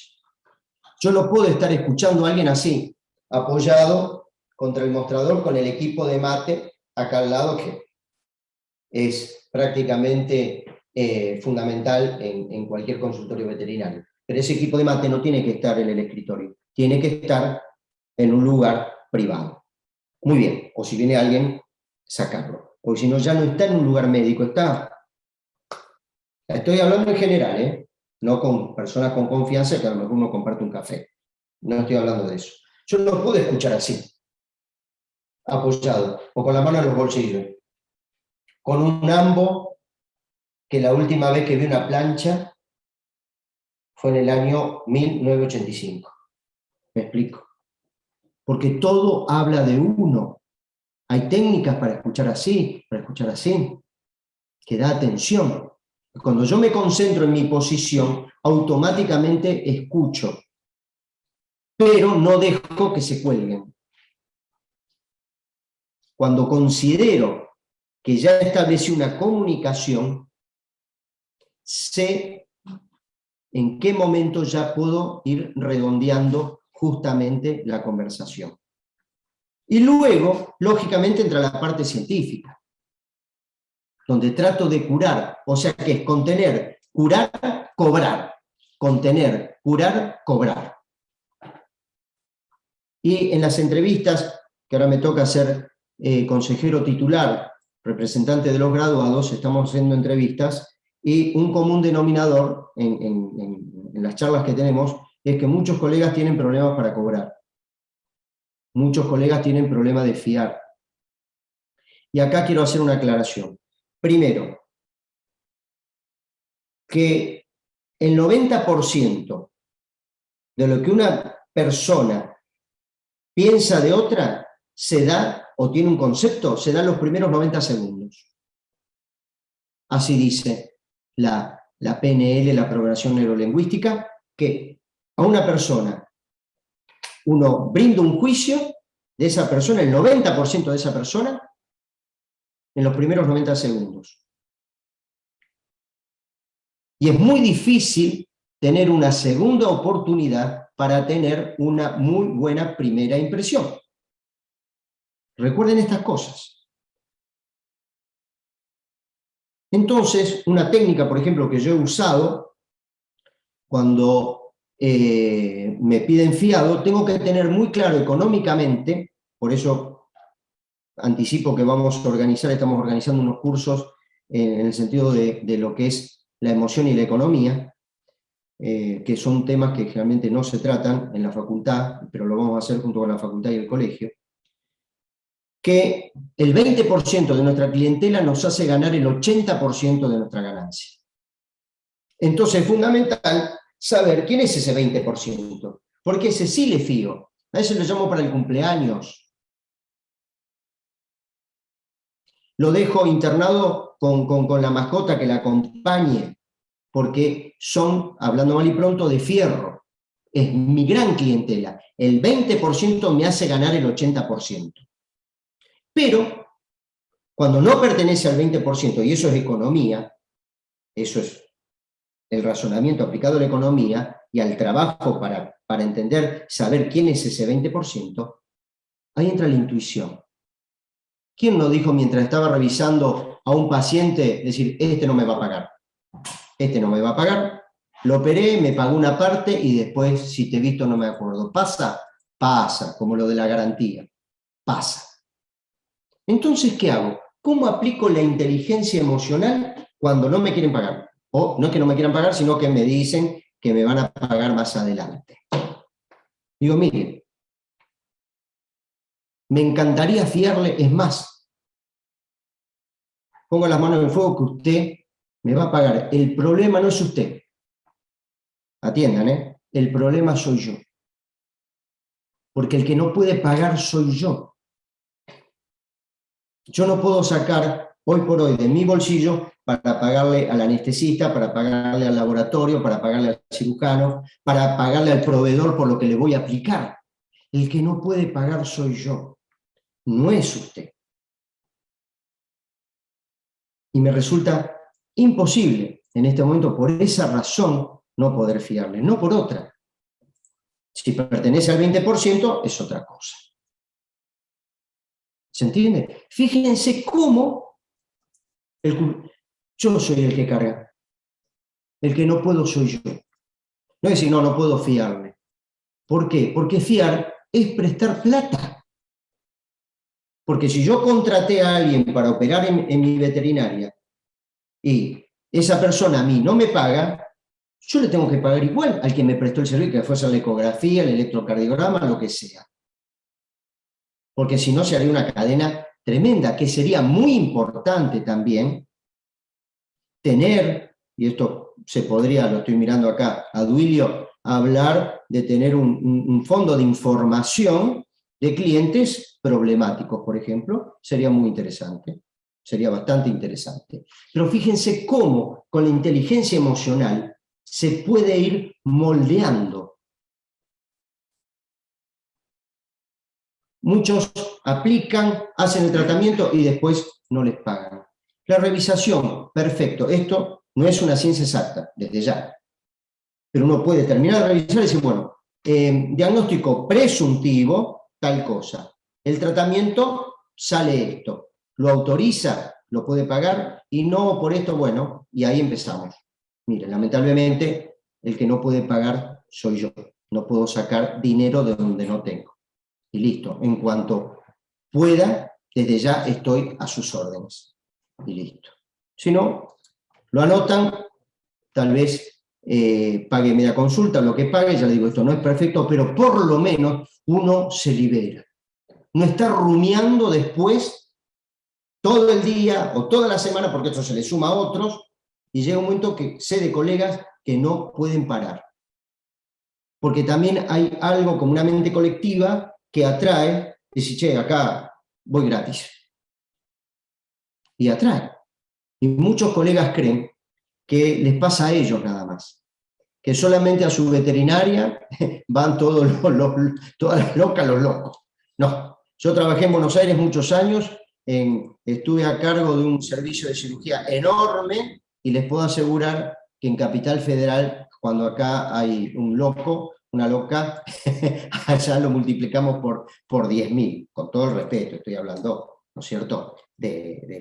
Yo no puedo estar escuchando a alguien así, apoyado contra el mostrador con el equipo de mate acá al lado, que es prácticamente fundamental en cualquier consultorio veterinario. Pero ese equipo de mate no tiene que estar en el escritorio, tiene que estar en un lugar privado. Muy bien, o si viene alguien, sacarlo. Porque si no, ya no está en un lugar médico, estoy hablando en general, no con personas con confianza que a lo mejor uno comparte un café. No estoy hablando de eso. Yo no puedo escuchar así, apoyado, o con la mano en los bolsillos, con un ambo, que la última vez que vi una plancha fue en el año 1985. ¿Me explico? Porque todo habla de uno. Hay técnicas para escuchar así, que da atención. Cuando yo me concentro en mi posición, automáticamente escucho, pero no dejo que se cuelguen. Cuando considero que ya establecí una comunicación, sé en qué momento ya puedo ir redondeando justamente la conversación. Y luego, lógicamente, entra la parte científica, donde trato de curar, o sea que es contener, curar, cobrar. Contener, curar, cobrar. Y en las entrevistas, que ahora me toca ser consejero titular, representante de los graduados, estamos haciendo entrevistas, y un común denominador en las charlas que tenemos es que muchos colegas tienen problemas para cobrar. Muchos colegas tienen problemas de fiar. Y acá quiero hacer una aclaración. Primero, que el 90% de lo que una persona piensa de otra se da, o tiene un concepto, se da en los primeros 90 segundos. Así dice la PNL, la programación neurolingüística, que a una persona uno brinda un juicio de esa persona, el 90% de esa persona, en los primeros 90 segundos. Y es muy difícil tener una segunda oportunidad para tener una muy buena primera impresión. Recuerden estas cosas. Entonces, una técnica, por ejemplo, que yo he usado, cuando me piden fiado, tengo que tener muy claro económicamente, por eso anticipo que vamos a organizar, estamos organizando unos cursos en el sentido de lo que es la emoción y la economía, que son temas que generalmente no se tratan en la facultad, pero lo vamos a hacer junto con la facultad y el colegio, que el 20% de nuestra clientela nos hace ganar el 80% de nuestra ganancia. Entonces es fundamental saber quién es ese 20%, porque ese sí le fío, a ese lo llamo para el cumpleaños. Lo dejo internado con la mascota que la acompañe, porque son, hablando mal y pronto, de fierro. Es mi gran clientela. El 20% me hace ganar el 80%. Pero Cuando no pertenece al 20%, y eso es economía, eso es el razonamiento aplicado a la economía y al trabajo para entender, saber quién es ese 20%, ahí entra la intuición. ¿Quién no dijo mientras estaba revisando a un paciente, decir, este no me va a pagar, este no me va a pagar, lo operé, me pagó una parte y después, si te he visto, no me acuerdo? ¿Pasa? Pasa, como lo de la garantía, pasa. Entonces, ¿qué hago? ¿Cómo aplico la inteligencia emocional cuando no me quieren pagar? O no es que no me quieran pagar, sino que me dicen que me van a pagar más adelante. Digo, miren, me encantaría fiarle, es más, pongo las manos en el fuego que usted me va a pagar. El problema no es usted. Atiendan, ¿eh? El problema soy yo. Porque el que no puede pagar soy yo. Yo no puedo sacar hoy por hoy de mi bolsillo para pagarle al anestesista, para pagarle al laboratorio, para pagarle al cirujano, para pagarle al proveedor por lo que le voy a aplicar. El que no puede pagar soy yo, no es usted. Y me resulta imposible en este momento, por esa razón, no poder fiarle, no por otra. Si pertenece al 20%, es otra cosa. ¿Se entiende? Fíjense cómo yo soy el que carga. El que no puedo soy yo. No es decir, no puedo fiarme. ¿Por qué? Porque fiar es prestar plata. Porque si yo contraté a alguien para operar en mi veterinaria y esa persona a mí no me paga, yo le tengo que pagar igual al que me prestó el servicio, que fuese la ecografía, el electrocardiograma, lo que sea. Porque si no, se haría una cadena tremenda, que sería muy importante también tener, y esto se podría, lo estoy mirando acá, a Duilio, hablar de tener un fondo de información de clientes problemáticos, por ejemplo, sería muy interesante, sería bastante interesante. Pero fíjense cómo con la inteligencia emocional se puede ir moldeando. Muchos aplican, hacen el tratamiento y después no les pagan. La revisación, perfecto, esto no es una ciencia exacta, desde ya. Pero uno puede terminar de revisar y decir, bueno, diagnóstico presuntivo, tal cosa. El tratamiento sale esto. Lo autoriza, lo puede pagar, y no por esto, bueno, y ahí empezamos. Miren, lamentablemente, el que no puede pagar soy yo. No puedo sacar dinero de donde no tengo. Y listo, en cuanto pueda, desde ya estoy a sus órdenes. Y listo. Si no, lo anotan, tal vez pague media consulta, lo que pague, ya le digo, esto no es perfecto, pero por lo menos uno se libera. No está rumiando después todo el día o toda la semana, porque esto se le suma a otros, y llega un momento que sé de colegas que no pueden parar. Porque también hay algo como una mente colectiva que atrae, decir, che, acá voy gratis. Y atrae. Y muchos colegas creen que les pasa a ellos nada más, que solamente a su veterinaria van todas las locas, los locos. No, yo trabajé en Buenos Aires muchos años, estuve a cargo de un servicio de cirugía enorme y les puedo asegurar que en Capital Federal, cuando acá hay un loco, una loca, allá lo multiplicamos por 10.000, con todo el respeto, estoy hablando, ¿no es cierto?,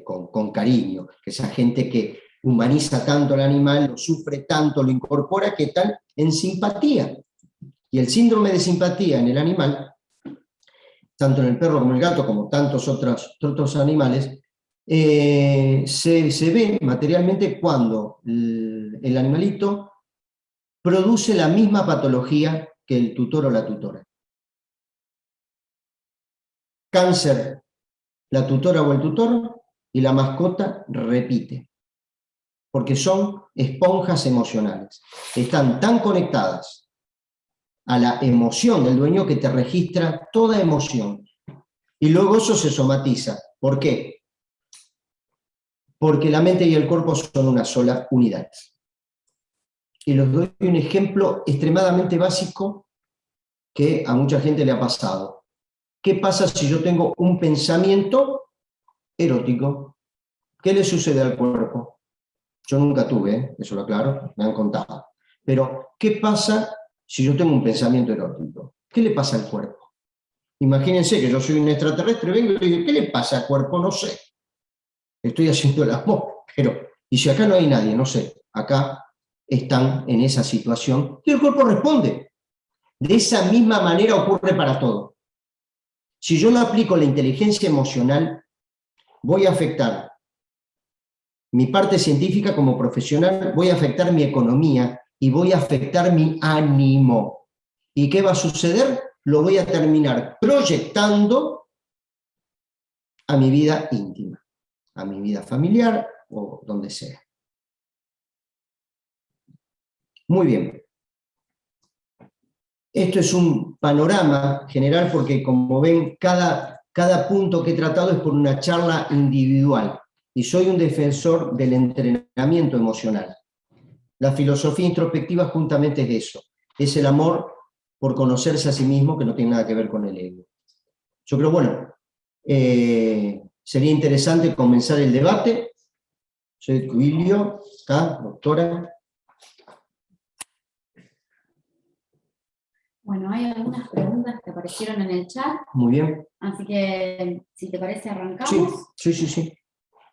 con cariño, que esa gente que humaniza tanto al animal, lo sufre tanto, lo incorpora, que están en simpatía. Y el síndrome de simpatía en el animal, tanto en el perro como en el gato, como tantos otros animales, se ve materialmente cuando el animalito produce la misma patología que el tutor o la tutora. Cáncer, la tutora o el tutor, y la mascota repite. Porque son esponjas emocionales. Están tan conectadas a la emoción del dueño que te registra toda emoción. Y luego eso se somatiza. ¿Por qué? Porque la mente y el cuerpo son una sola unidad. Y les doy un ejemplo extremadamente básico que a mucha gente le ha pasado. ¿Qué pasa si yo tengo un pensamiento erótico, ¿qué le sucede al cuerpo? Yo nunca tuve, eso lo aclaro, me han contado. Pero, ¿qué pasa si yo tengo un pensamiento erótico? ¿Qué le pasa al cuerpo? Imagínense que yo soy un extraterrestre, vengo y le digo, ¿qué le pasa al cuerpo? No sé. Estoy haciendo el amor, pero, y si acá no hay nadie, no sé, acá están en esa situación, y el cuerpo responde. De esa misma manera ocurre para todo. Si yo no aplico la inteligencia emocional, voy a afectar mi parte científica como profesional, voy a afectar mi economía y voy a afectar mi ánimo. ¿Y qué va a suceder? Lo voy a terminar proyectando a mi vida íntima, a mi vida familiar o donde sea. Muy bien. Esto es un panorama general porque, como ven, cada punto que he tratado es por una charla individual. Y soy un defensor del entrenamiento emocional. La filosofía introspectiva justamente es eso, es el amor por conocerse a sí mismo, que no tiene nada que ver con el ego. Yo creo, bueno, sería interesante comenzar el debate. Soy Cuilio, acá, doctora. Bueno, hay algunas preguntas que aparecieron en el chat. Muy bien. Así que, si te parece, arrancamos. Sí.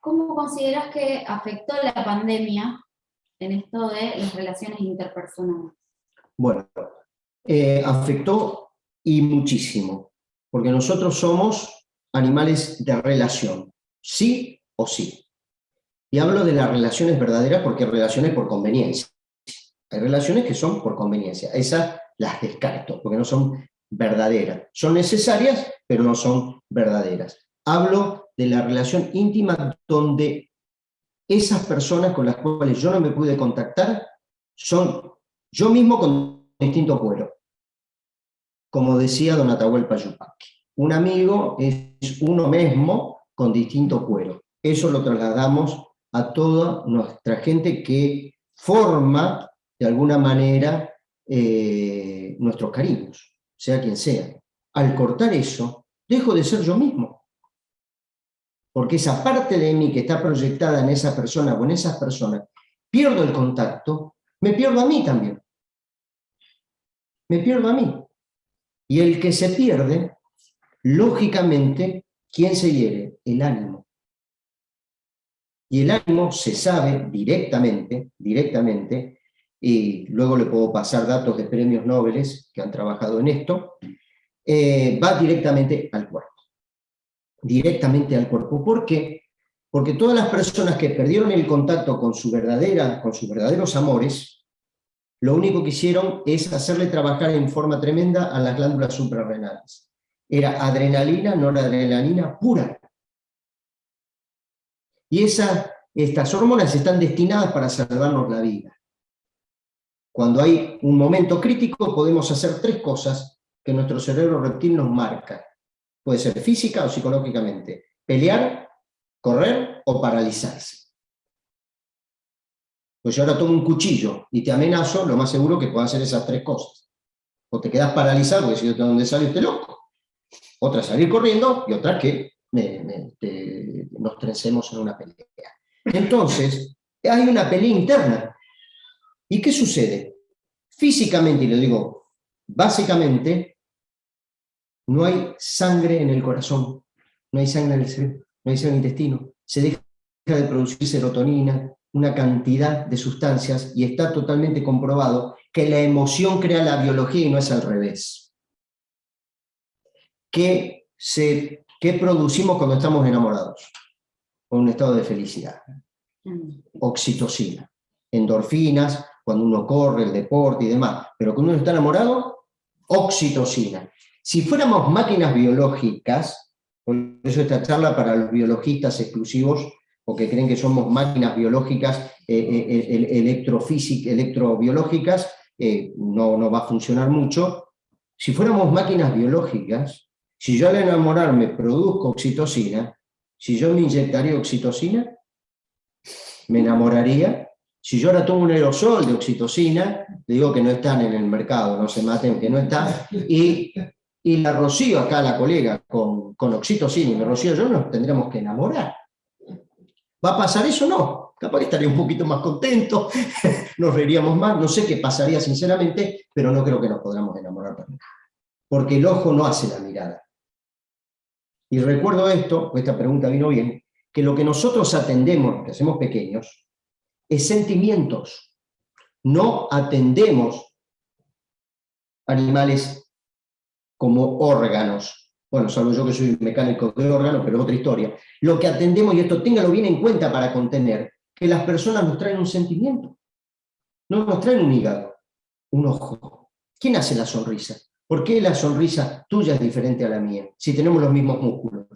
¿Cómo consideras que afectó la pandemia en esto de las relaciones interpersonales? Bueno, afectó y muchísimo, porque nosotros somos animales de relación, sí o sí. Y hablo de las relaciones verdaderas porque hay relaciones por conveniencia. Hay relaciones que son por conveniencia. Esas las descarto, porque no son verdaderas. Son necesarias, pero no son verdaderas. Hablo de la relación íntima donde esas personas con las cuales yo no me pude contactar son yo mismo con distinto cuero. Como decía don Atahualpa Yupanqui, un amigo es uno mismo con distinto cuero. Eso lo trasladamos a toda nuestra gente que forma, de alguna manera, nuestros cariños, sea quien sea. Al cortar eso, dejo de ser yo mismo. Porque esa parte de mí que está proyectada en esa persona o en esas personas, pierdo el contacto, me pierdo a mí también. Me pierdo a mí. Y el que se pierde, lógicamente, ¿quién se hiere? El ánimo. Y el ánimo se sabe directamente, y luego le puedo pasar datos de premios Nobel que han trabajado en esto, va directamente al cuerpo. Directamente al cuerpo. ¿Por qué? Porque todas las personas que perdieron el contacto con sus verdaderos amores, lo único que hicieron es hacerle trabajar en forma tremenda a las glándulas suprarrenales. Era adrenalina, noradrenalina pura. Y estas hormonas están destinadas para salvarnos la vida. Cuando hay un momento crítico podemos hacer 3 cosas que nuestro cerebro reptil nos marca. Puede ser física o psicológicamente. Pelear, correr o paralizarse. Pues yo ahora tomo un cuchillo y te amenazo, lo más seguro que puedo hacer esas 3 cosas. O te quedas paralizado porque si yo tengo donde sale este loco. Otra salir corriendo y otra que nos trencemos en una pelea. Entonces, hay una pelea interna. ¿Y qué sucede? Físicamente, y lo digo básicamente, no hay sangre en el corazón, no hay sangre en el cerebro, no hay sangre en el intestino. Se deja de producir serotonina, una cantidad de sustancias, y está totalmente comprobado que la emoción crea la biología y no es al revés. ¿Qué producimos cuando estamos enamorados? Con un estado de felicidad. Oxitocina, endorfinas, cuando uno corre, el deporte y demás. Pero cuando uno está enamorado, oxitocina. Si fuéramos máquinas biológicas, por eso esta charla para los biologistas exclusivos, porque creen que somos máquinas biológicas, electrobiológicas, no va a funcionar mucho. Si fuéramos máquinas biológicas, si yo al enamorarme produzco oxitocina, si yo me inyectaría oxitocina, me enamoraría. Si yo ahora tomo un aerosol de oxitocina, le digo que no están en el mercado, no se maten, que no está, y y la Rocío, acá la colega, con oxitocina, y me Rocío y yo nos tendríamos que enamorar. ¿Va a pasar eso? No. Capaz que estaría un poquito más contento, nos reiríamos más, no sé qué pasaría sinceramente, pero no creo que nos podamos enamorar para nada. Porque el ojo no hace la mirada. Y recuerdo esto, esta pregunta vino bien, que lo que nosotros atendemos, que hacemos pequeños, es sentimientos. No atendemos animales como órganos. Bueno, salvo yo que soy mecánico de órganos, pero es otra historia. Lo que atendemos, y esto téngalo bien en cuenta para contener, que las personas nos traen un sentimiento. No nos traen un hígado, un ojo. ¿Quién hace la sonrisa? ¿Por qué la sonrisa tuya es diferente a la mía? Si tenemos los mismos músculos,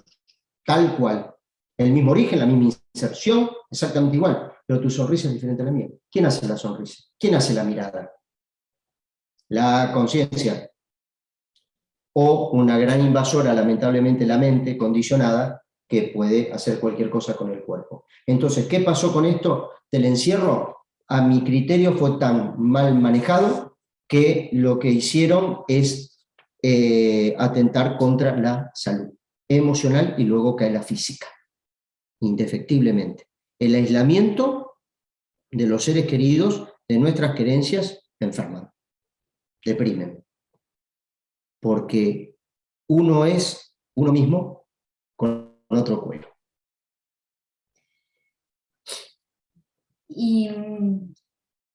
tal cual. El mismo origen, la misma inserción, exactamente igual. Pero tu sonrisa es diferente a la mía. ¿Quién hace la sonrisa? ¿Quién hace la mirada? La conciencia. O una gran invasora, lamentablemente la mente condicionada, que puede hacer cualquier cosa con el cuerpo. Entonces, ¿qué pasó con esto del encierro? A mi criterio fue tan mal manejado que lo que hicieron es atentar contra la salud emocional y luego cae la física, indefectiblemente. El aislamiento de los seres queridos, de nuestras creencias, enferman, deprimen. Porque uno es uno mismo con otro cuero. ¿Y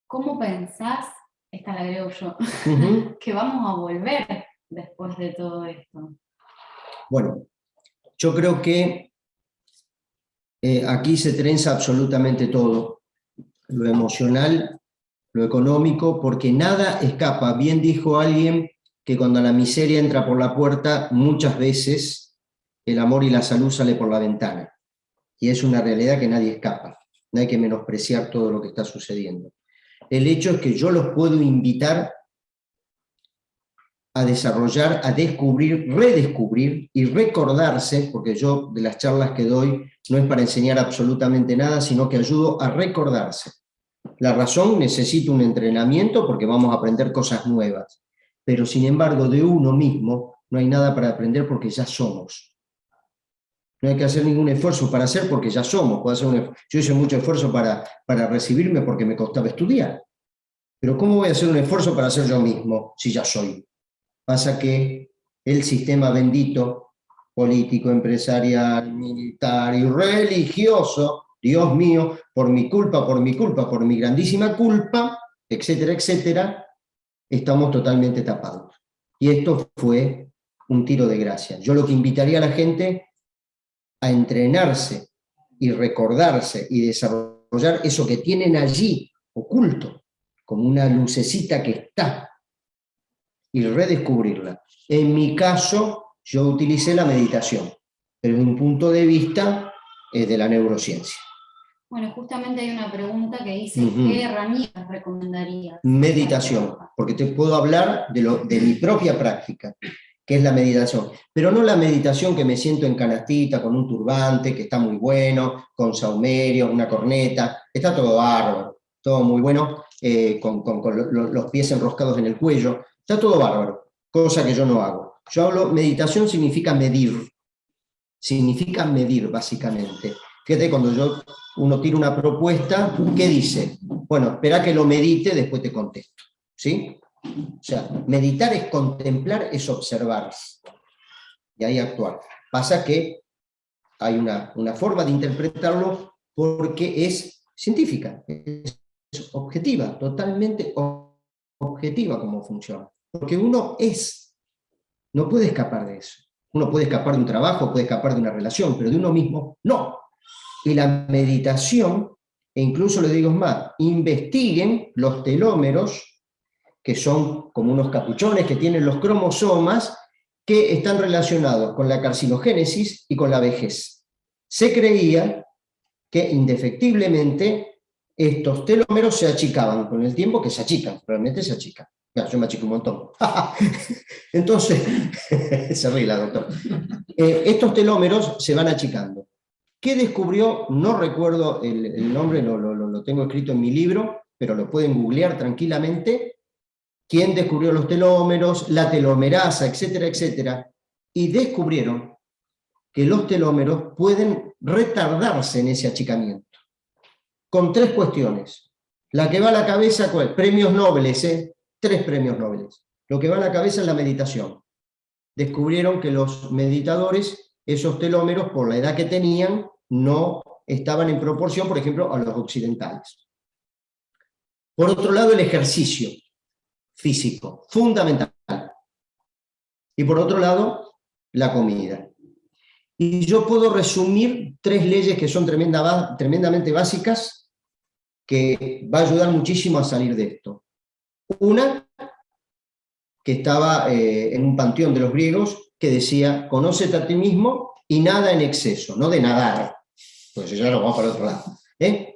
cómo pensás, esta la agrego yo, que vamos a volver después de todo esto? Bueno, yo creo que aquí se trenza absolutamente todo, lo emocional, lo económico, porque nada escapa. Bien dijo alguien que cuando la miseria entra por la puerta, muchas veces el amor y la salud sale por la ventana. Y es una realidad que nadie escapa. No hay que menospreciar todo lo que está sucediendo. El hecho es que yo los puedo invitar a desarrollar, a descubrir, redescubrir y recordarse, porque yo de las charlas que doy no es para enseñar absolutamente nada, sino que ayudo a recordarse. La razón necesita un entrenamiento porque vamos a aprender cosas nuevas, pero sin embargo de uno mismo no hay nada para aprender porque ya somos. No hay que hacer ningún esfuerzo para hacer porque ya somos. Yo hice mucho esfuerzo para recibirme porque me costaba estudiar. Pero ¿cómo voy a hacer un esfuerzo para ser yo mismo si ya soy? Pasa que el sistema bendito, político, empresarial, militar y religioso, Dios mío, por mi culpa, por mi grandísima culpa, etcétera, etcétera, estamos totalmente tapados. Y esto fue un tiro de gracia. Yo lo que invitaría a la gente a entrenarse y recordarse y desarrollar eso que tienen allí oculto, como una lucecita que está, y redescubrirla. En mi caso, yo utilicé la meditación, pero desde un punto de vista de la neurociencia. Bueno, justamente hay una pregunta que dice, ¿qué herramientas recomendarías? Meditación, porque te puedo hablar de mi propia práctica, que es la meditación, pero no la meditación que me siento en canastita, con un turbante, que está muy bueno, con saumerios, una corneta, está todo bárbaro, todo muy bueno, con los pies enroscados en el cuello, está todo bárbaro, cosa que yo no hago. Yo hablo, meditación significa medir básicamente. Fíjate, cuando uno tira una propuesta, ¿qué dice? Bueno, espera que lo medite, después te contesto, ¿sí? O sea, meditar es contemplar, es observar, y ahí actuar. Pasa que hay una forma de interpretarlo porque es científica, es objetiva, totalmente objetiva como funciona. Porque uno no puede escapar de eso. Uno puede escapar de un trabajo, puede escapar de una relación, pero de uno mismo no. Y la meditación, e incluso le digo más, investiguen los telómeros, que son como unos capuchones que tienen los cromosomas, que están relacionados con la carcinogénesis y con la vejez. Se creía que indefectiblemente estos telómeros se achicaban con el tiempo, que se achican, realmente se achican. Yo me achico un montón. Entonces, se ríe la doctora. Estos telómeros se van achicando. ¿Qué descubrió? No recuerdo el nombre, lo tengo escrito en mi libro, pero lo pueden googlear tranquilamente. quién descubrió los telómeros, la telomerasa, etcétera, etcétera, y descubrieron que los telómeros pueden retardarse en ese achicamiento, con 3 cuestiones. La que va a la cabeza, premios Nobel, 3 premios Nobel. Lo que va a la cabeza es la meditación. Descubrieron que los meditadores, esos telómeros, por la edad que tenían, no estaban en proporción, por ejemplo, a los occidentales. Por otro lado, el ejercicio físico, fundamental. Y por otro lado, la comida. Y yo puedo resumir 3 leyes que son tremendamente básicas, que va a ayudar muchísimo a salir de esto. Una, que estaba en un panteón de los griegos, que decía, conócete a ti mismo y nada en exceso, no de nadar, pues ya lo vamos para el otro lado,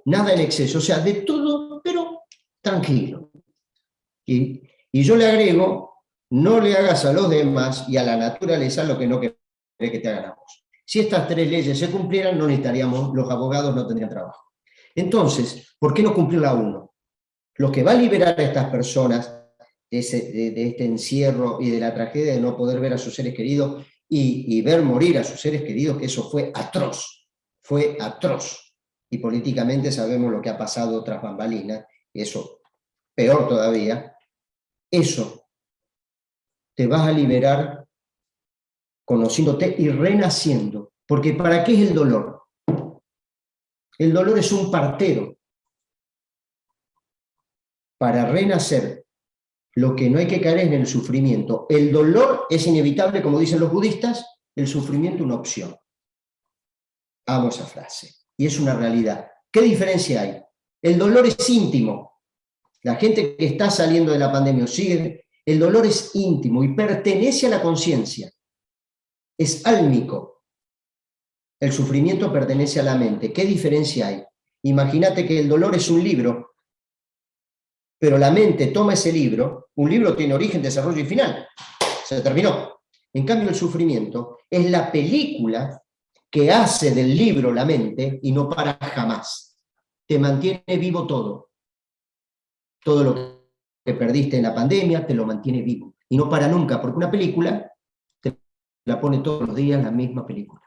nada en exceso, o sea, de todo, pero tranquilo. Y yo le agrego, no le hagas a los demás y a la naturaleza lo que no querés que te hagan a vos. Si estas 3 leyes se cumplieran, no necesitaríamos, los abogados no tendrían trabajo. Entonces, ¿por qué no cumplir la 1? Lo que va a liberar a estas personas de este encierro y de la tragedia de no poder ver a sus seres queridos y ver morir a sus seres queridos, que eso fue atroz, y políticamente sabemos lo que ha pasado tras bambalinas, y eso peor todavía. Eso te vas a liberar conociéndote y renaciendo, porque ¿para qué es el dolor? El dolor es un partero para renacer. Lo que no hay que caer es en el sufrimiento. El dolor es inevitable, como dicen los budistas, el sufrimiento una opción. Amo esa frase. Y es una realidad. ¿Qué diferencia hay? El dolor es íntimo. La gente que está saliendo de la pandemia sigue, el dolor es íntimo y pertenece a la conciencia. Es álmico. El sufrimiento pertenece a la mente. ¿Qué diferencia hay? Imagínate que el dolor es un libro, pero la mente toma ese libro, un libro tiene origen, desarrollo y final, se terminó. En cambio el sufrimiento es la película que hace del libro la mente y no para jamás. Te mantiene vivo todo. Todo lo que perdiste en la pandemia te lo mantiene vivo. Y no para nunca, porque una película te la pone todos los días la misma película.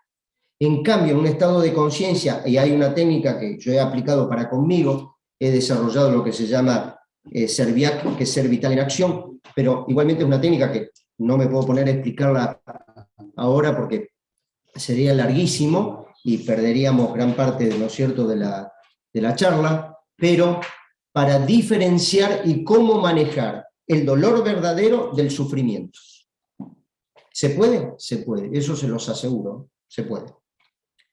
En cambio, en un estado de conciencia, y hay una técnica que yo he aplicado para conmigo, he desarrollado lo que se llama Serviac, que es ser vital en acción, pero igualmente es una técnica que no me puedo poner a explicarla ahora porque sería larguísimo y perderíamos gran parte, ¿no es cierto?, de la charla, pero para diferenciar y cómo manejar el dolor verdadero del sufrimiento. ¿Se puede? Se puede, eso se los aseguro, se puede.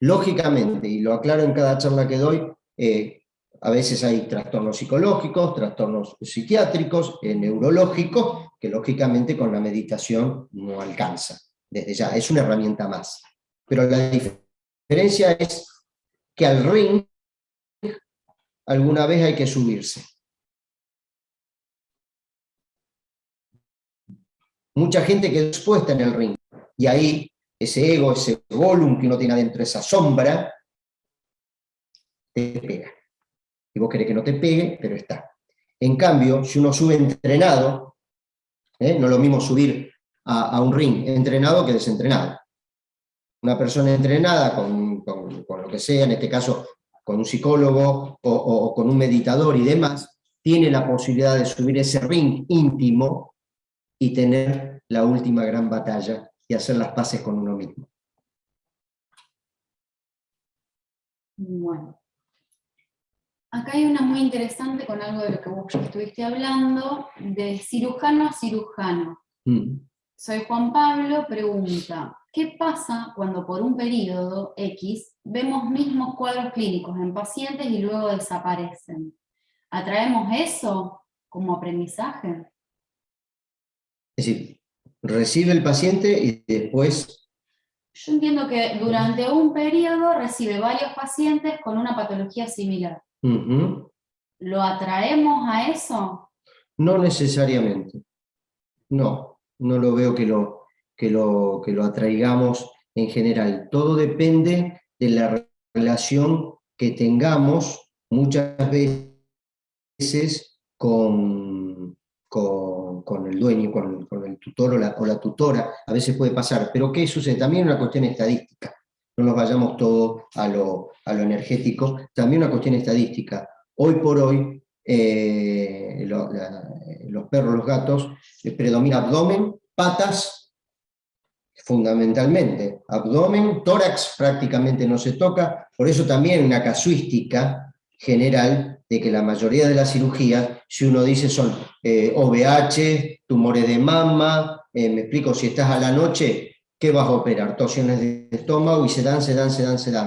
Lógicamente, y lo aclaro en cada charla que doy, a veces hay trastornos psicológicos, trastornos psiquiátricos, neurológicos, que lógicamente con la meditación no alcanza. Desde ya, es una herramienta más. Pero la diferencia es que al ring alguna vez hay que subirse. Mucha gente quedó expuesta en el ring, y ahí ese ego, ese volumen que uno tiene adentro, esa sombra, te pega. Y vos querés que no te pegue, pero está. En cambio, si uno sube entrenado, no es lo mismo subir a un ring entrenado que desentrenado. Una persona entrenada con lo que sea, en este caso con un psicólogo o con un meditador y demás, tiene la posibilidad de subir ese ring íntimo y tener la última gran batalla y hacer las paces con uno mismo. Bueno. Acá hay una muy interesante con algo de lo que vos ya estuviste hablando, de cirujano a cirujano. Soy Juan Pablo, pregunta, ¿qué pasa cuando por un periodo X vemos mismos cuadros clínicos en pacientes y luego desaparecen? ¿Atraemos eso como aprendizaje? Es decir, recibe el paciente y después... Yo entiendo que durante un periodo recibe varios pacientes con una patología similar. ¿Lo atraemos a eso? No necesariamente. No lo veo que lo atraigamos en general. Todo depende de la relación que tengamos muchas veces con con el dueño, con el tutor o la tutora, a veces puede pasar, pero ¿qué sucede? También una cuestión estadística, no nos vayamos todo a lo energético, también una cuestión estadística. Hoy por hoy, los perros, los gatos, predomina abdomen, patas, fundamentalmente, abdomen, tórax prácticamente no se toca, por eso también una casuística general de que la mayoría de las cirugías, si uno dice son OVH, tumores de mama, me explico, si estás a la noche, ¿qué vas a operar? Torsiones de estómago y se dan.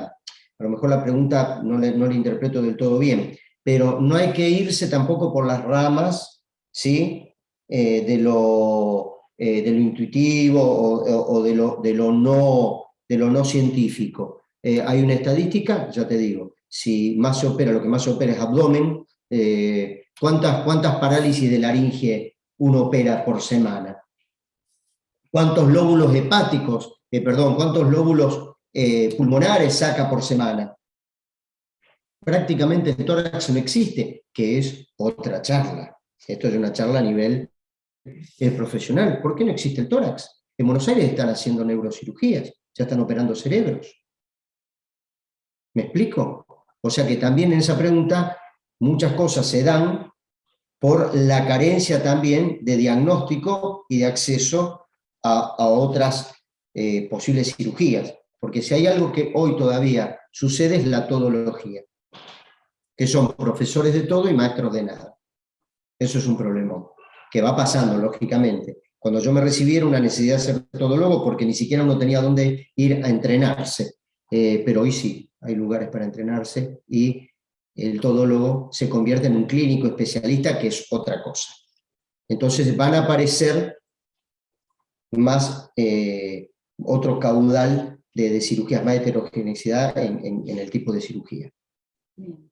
A lo mejor la pregunta no la interpreto del todo bien, pero no hay que irse tampoco por las ramas, ¿sí? De lo intuitivo o de lo no científico. Hay una estadística, ya te digo, si más se opera, lo que más se opera es abdomen, ¿cuántas parálisis de laringe uno opera por semana? ¿Cuántos lóbulos hepáticos, cuántos lóbulos pulmonares saca por semana? Prácticamente el tórax no existe, que es otra charla. Esto es una charla a nivel profesional. ¿Por qué no existe el tórax? En Buenos Aires están haciendo neurocirugías, ya están operando cerebros. ¿Me explico? O sea que también en esa pregunta muchas cosas se dan por la carencia también de diagnóstico y de acceso a otras posibles cirugías. Porque si hay algo que hoy todavía sucede es la todología, que son profesores de todo y maestros de nada. Eso es un problema que va pasando, lógicamente. Cuando yo me recibí era una necesidad de ser todólogo porque ni siquiera uno tenía dónde ir a entrenarse. Pero hoy sí, hay lugares para entrenarse y el todólogo se convierte en un clínico especialista, que es otra cosa. Entonces van a aparecer más otro caudal de cirugías, más heterogeneidad en el tipo de cirugía. Bien.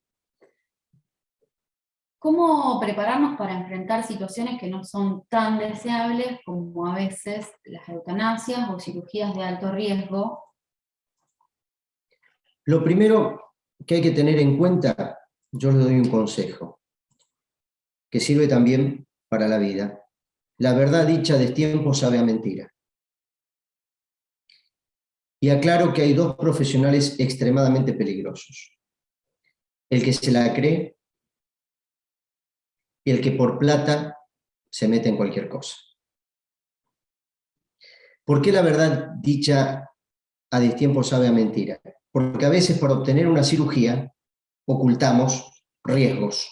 ¿Cómo prepararnos para enfrentar situaciones que no son tan deseables como a veces las eutanasias o cirugías de alto riesgo? Lo primero que hay que tener en cuenta, yo les doy un consejo, que sirve también para la vida. La verdad dicha destiempo sabe a mentira. Y aclaro que hay dos profesionales extremadamente peligrosos. El que se la cree y el que por plata se mete en cualquier cosa. ¿Por qué la verdad dicha a destiempo sabe a mentira? Porque a veces por obtener una cirugía ocultamos riesgos,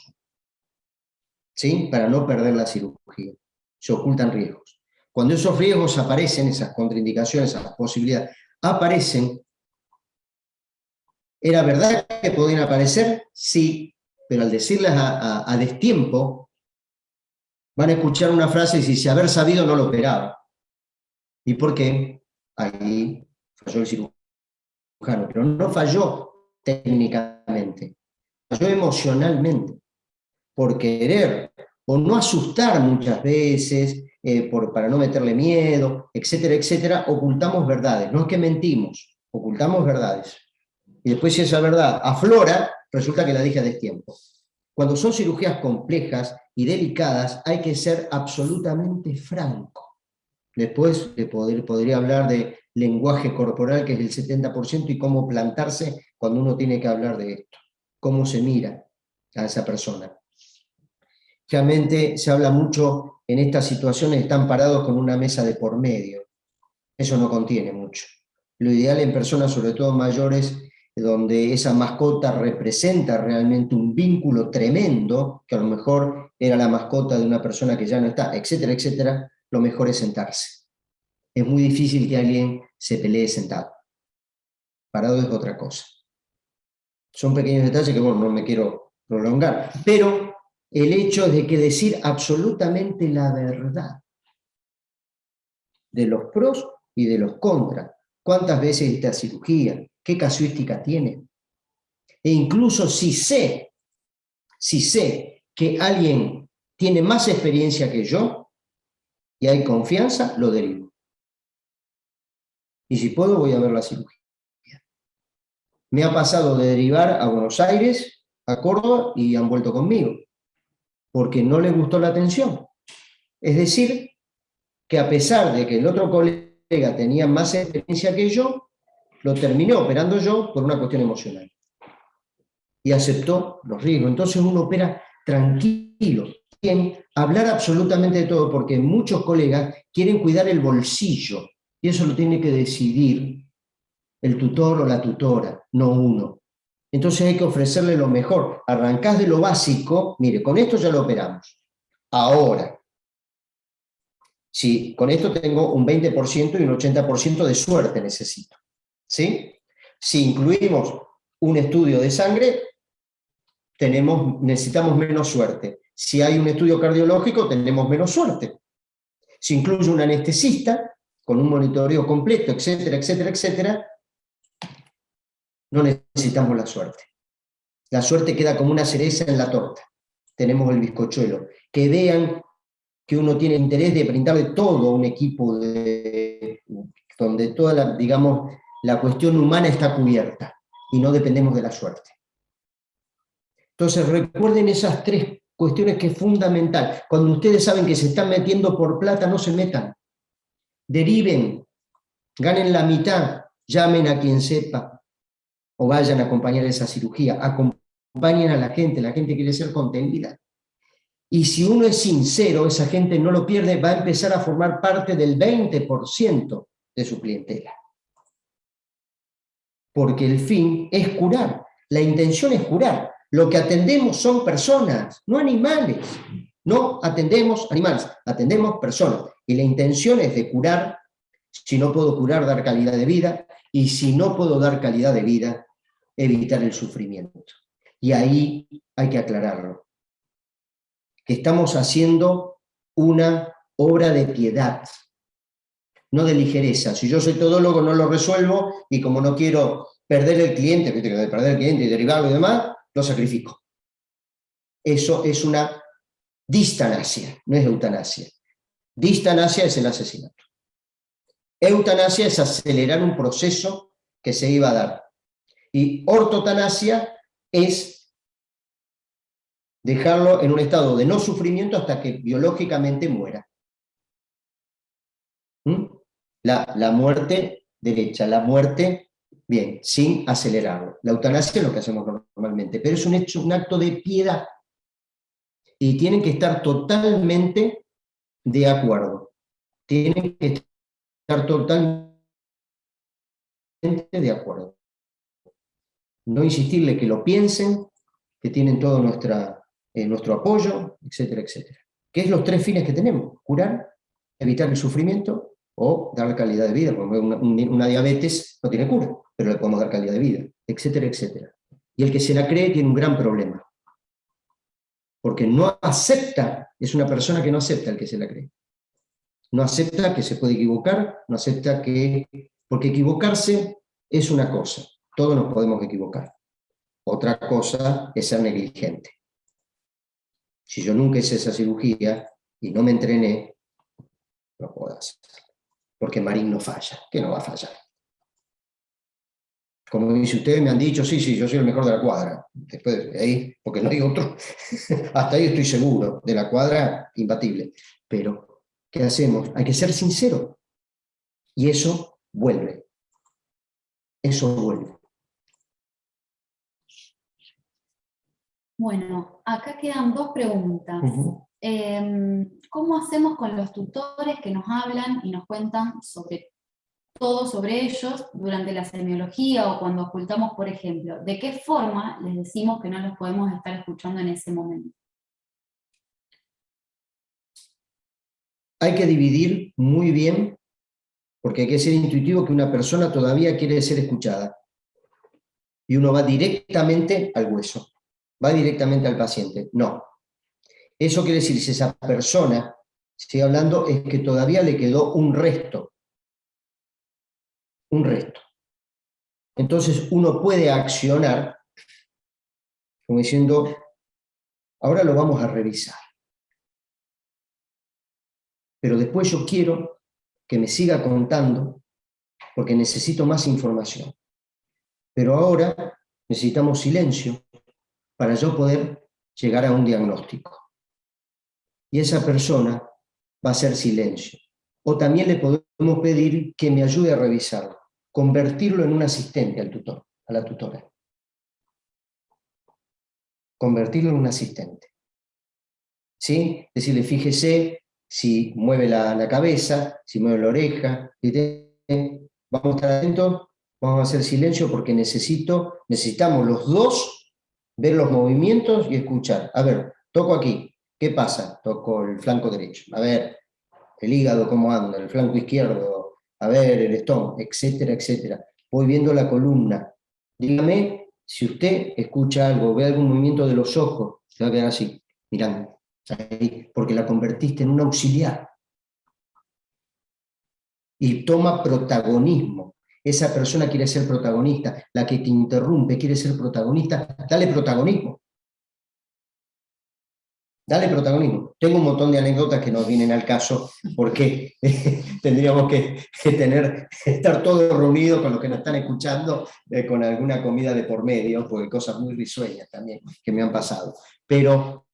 ¿sí? Para no perder la cirugía. Se ocultan riesgos. Cuando esos riesgos aparecen, esas contraindicaciones, esas posibilidades, aparecen, ¿era verdad que podían aparecer? Sí, pero al decirlas a destiempo, van a escuchar una frase y si haber sabido no lo operaba. ¿Y por qué? Ahí falló el cirujano, pero no falló técnicamente, falló emocionalmente, por querer o no asustar muchas veces, para no meterle miedo, etcétera, etcétera, ocultamos verdades. No es que mentimos, ocultamos verdades. Y después si esa verdad aflora, resulta que la dije a destiempo. Cuando son cirugías complejas y delicadas, hay que ser absolutamente franco. Después podría hablar de lenguaje corporal, que es el 70%, y cómo plantarse cuando uno tiene que hablar de esto. Cómo se mira a esa persona. Realmente se habla mucho en estas situaciones, están parados con una mesa de por medio. Eso no contiene mucho. Lo ideal en personas, sobre todo mayores, donde esa mascota representa realmente un vínculo tremendo, que a lo mejor era la mascota de una persona que ya no está, etcétera, etcétera, lo mejor es sentarse. Es muy difícil que alguien se pelee sentado. Parado es otra cosa. Son pequeños detalles que, bueno, no me quiero prolongar, pero el hecho de que decir absolutamente la verdad de los pros y de los contras. ¿Cuántas veces esta cirugía? ¿Qué casuística tiene? E incluso si sé que alguien tiene más experiencia que yo y hay confianza, lo derivo. Y si puedo, voy a ver la cirugía. Me ha pasado de derivar a Buenos Aires, a Córdoba, y han vuelto conmigo, porque no les gustó la atención. Es decir, que a pesar de que el otro colega tenía más experiencia que yo, lo terminé operando yo por una cuestión emocional. Y aceptó los riesgos. Entonces uno opera tranquilo, bien, hablar absolutamente de todo, porque muchos colegas quieren cuidar el bolsillo, y eso lo tiene que decidir el tutor o la tutora, no uno. Entonces hay que ofrecerle lo mejor. Arrancás de lo básico, mire, con esto ya lo operamos. Ahora, si con esto tengo un 20% y un 80% de suerte necesito, ¿sí? Si incluimos un estudio de sangre, necesitamos menos suerte. Si hay un estudio cardiológico, tenemos menos suerte. Si incluye un anestesista, con un monitoreo completo, etcétera, etcétera, etcétera, no necesitamos la suerte. La suerte queda como una cereza en la torta. Tenemos el bizcochuelo. Que vean que uno tiene interés de brindarle todo a un equipo donde toda la, digamos, la cuestión humana está cubierta y no dependemos de la suerte. Entonces recuerden esas tres cuestiones que es fundamental. Cuando ustedes saben que se están metiendo por plata, no se metan. Deriven, ganen la mitad, llamen a quien sepa o vayan a acompañar esa cirugía. Acompañen a la gente quiere ser contenida. Y si uno es sincero, esa gente no lo pierde, va a empezar a formar parte del 20% de su clientela. Porque el fin es curar, la intención es curar. Lo que atendemos son personas, no animales. No atendemos animales, atendemos personas. Y la intención es de curar. Si no puedo curar, dar calidad de vida. Y si no puedo dar calidad de vida, evitar el sufrimiento. Y ahí hay que aclararlo. Que estamos haciendo una obra de piedad, no de ligereza. Si yo soy todólogo, no lo resuelvo, y como no quiero perder el cliente, perder el cliente y derivarlo y demás, lo sacrifico. Eso es una distanasia, no es eutanasia. Distanasia es el asesinato. Eutanasia es acelerar un proceso que se iba a dar. Y ortotanasia es dejarlo en un estado de no sufrimiento hasta que biológicamente muera. La muerte derecha, la muerte, bien, sin acelerarlo. La eutanasia es lo que hacemos normalmente, pero es un acto de piedad. Y tienen que estar totalmente de acuerdo. Tienen que estar totalmente de acuerdo. No insistirle que lo piensen, que tienen todo nuestro apoyo, etcétera, etcétera. ¿Qué es los tres fines que tenemos? Curar, evitar el sufrimiento o dar calidad de vida. Porque una diabetes no tiene cura, pero le podemos dar calidad de vida, etcétera, etcétera. Y el que se la cree tiene un gran problema. Porque no acepta, es una persona que no acepta el que se la cree. No acepta que se puede equivocar, no acepta que... Porque equivocarse es una cosa, todos nos podemos equivocar. Otra cosa es ser negligente. Si yo nunca hice esa cirugía y no me entrené, no puedo hacer. Porque Marín no falla, que no va a fallar. Como dice ustedes, me han dicho, sí, yo soy el mejor de la cuadra. Después de ahí, porque no hay otro, hasta ahí estoy seguro, de la cuadra, imbatible. Pero, ¿qué hacemos? Hay que ser sincero. Y eso vuelve. Eso vuelve. Bueno, acá quedan dos preguntas. ¿Cómo hacemos con los tutores que nos hablan y nos cuentan todo sobre ellos durante la semiología o cuando ocultamos, por ejemplo? ¿De qué forma les decimos que no los podemos estar escuchando en ese momento? Hay que dividir muy bien, porque hay que ser intuitivo que una persona todavía quiere ser escuchada. Y uno va directamente al hueso, va directamente al paciente. No. Eso quiere decir, si esa persona, estoy hablando, es que todavía le quedó un resto. Un resto. Entonces uno puede accionar, como diciendo, ahora lo vamos a revisar. Pero después yo quiero que me siga contando, porque necesito más información. Pero ahora necesitamos silencio para yo poder llegar a un diagnóstico. Y esa persona va a ser silencio. O también le podemos pedir que me ayude a revisarlo, convertirlo en un asistente al tutor, a la tutora. Convertirlo en un asistente. ¿Sí? Decirle, fíjese si mueve la cabeza, si mueve la oreja, vamos a estar atentos, vamos a hacer silencio porque necesitamos los dos ver los movimientos y escuchar. A ver, toco aquí, ¿qué pasa? Toco el flanco derecho. A ver, el hígado cómo anda, el flanco izquierdo, a ver, el estómago, etcétera, etcétera. Voy viendo la columna. Dígame si usted escucha algo, ve algún movimiento de los ojos, se va a quedar así, mirando, ahí, porque la convertiste en un auxiliar. Y toma protagonismo. Esa persona quiere ser protagonista, la que te interrumpe quiere ser protagonista, dale protagonismo. Dale protagonismo. Tengo un montón de anécdotas que no vienen al caso, porque tendríamos que estar todos reunidos con los que nos están escuchando, con alguna comida de por medio, porque cosas muy risueñas también que me han pasado. Pero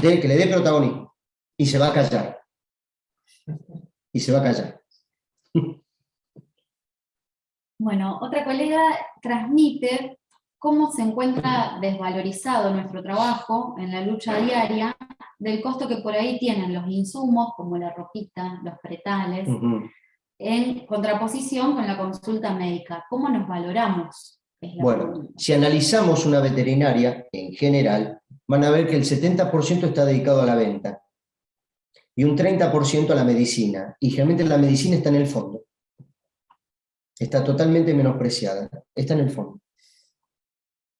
que le dé protagonismo, y se va a callar. Y se va a callar. Bueno, otra colega transmite cómo se encuentra desvalorizado nuestro trabajo en la lucha diaria, del costo que por ahí tienen los insumos, como la ropita, los pretales, en contraposición con la consulta médica. ¿Cómo nos valoramos? Bueno, si analizamos una veterinaria, en general, van a ver que el 70% está dedicado a la venta, y un 30% a la medicina, y generalmente la medicina está en el fondo. Está totalmente menospreciada, está en el fondo.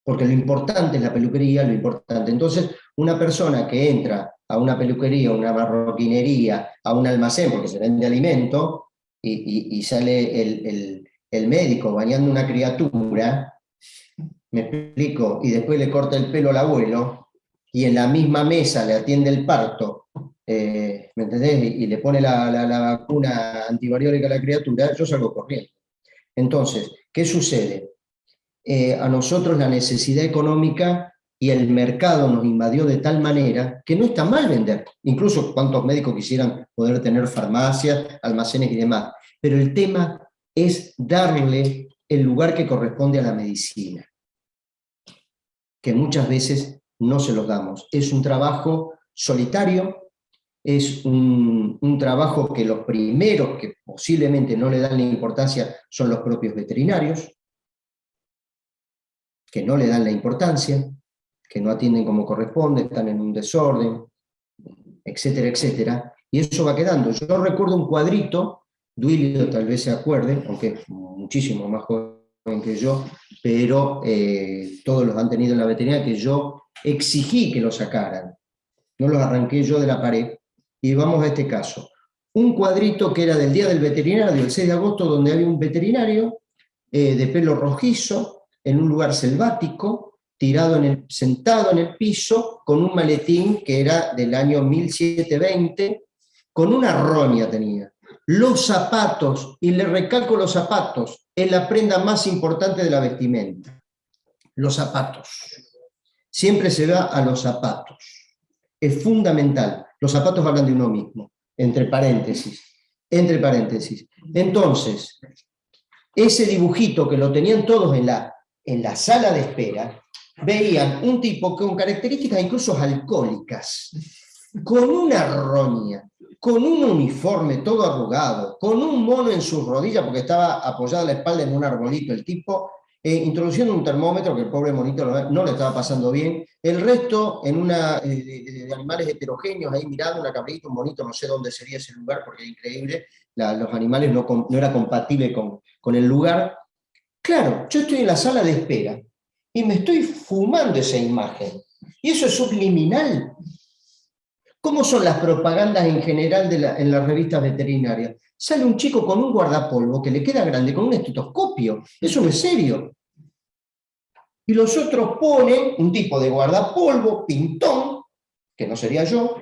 Porque lo importante es la peluquería, lo importante. Entonces, una persona que entra a una peluquería, a una marroquinería, a un almacén, porque se vende alimento, y sale el médico bañando una criatura, me explico, y después le corta el pelo al abuelo, y en la misma mesa le atiende el parto, ¿me entendés? Y le pone la vacuna antivariólica a la criatura, yo salgo corriendo. Entonces, ¿qué sucede? A nosotros la necesidad económica y el mercado nos invadió de tal manera que no está mal vender. Incluso cuántos médicos quisieran poder tener farmacias, almacenes y demás. Pero el tema es darle el lugar que corresponde a la medicina, que muchas veces no se los damos. Es un trabajo solitario, es un trabajo que los primeros que posiblemente no le dan la importancia son los propios veterinarios, que no le dan la importancia, que no atienden como corresponde, están en un desorden, etcétera, etcétera, y eso va quedando. Yo recuerdo un cuadrito, Duilio tal vez se acuerde, aunque es muchísimo más joven que yo, pero todos los han tenido en la veterinaria, que yo exigí que lo sacaran. No los arranqué yo de la pared, y vamos a este caso. Un cuadrito que era del Día del Veterinario, el 6 de agosto, donde había un veterinario de pelo rojizo, en un lugar selvático, sentado en el piso, con un maletín que era del año 1720, con una roña tenía. Los zapatos, y le recalco los zapatos, es la prenda más importante de la vestimenta. Los zapatos. Siempre se va a los zapatos. Es fundamental. Los zapatos hablan de uno mismo, entre paréntesis. Entre paréntesis. Entonces, ese dibujito que lo tenían todos en la sala de espera, veían un tipo con características incluso alcohólicas, con una roña, con un uniforme todo arrugado, con un mono en sus rodillas porque estaba apoyado la espalda en un arbolito, el tipo introduciendo un termómetro que el pobre monito no le estaba pasando bien, el resto en de animales heterogéneos ahí mirando, una cabrita, un monito, no sé dónde sería ese lugar porque era increíble, los animales no era compatible con el lugar. Claro, yo estoy en la sala de espera y me estoy fumando esa imagen. Y eso es subliminal. ¿Cómo son las propagandas en general en las revistas veterinarias? Sale un chico con un guardapolvo que le queda grande, con un estetoscopio. Eso no es serio. Y los otros ponen un tipo de guardapolvo, pintón, que no sería yo,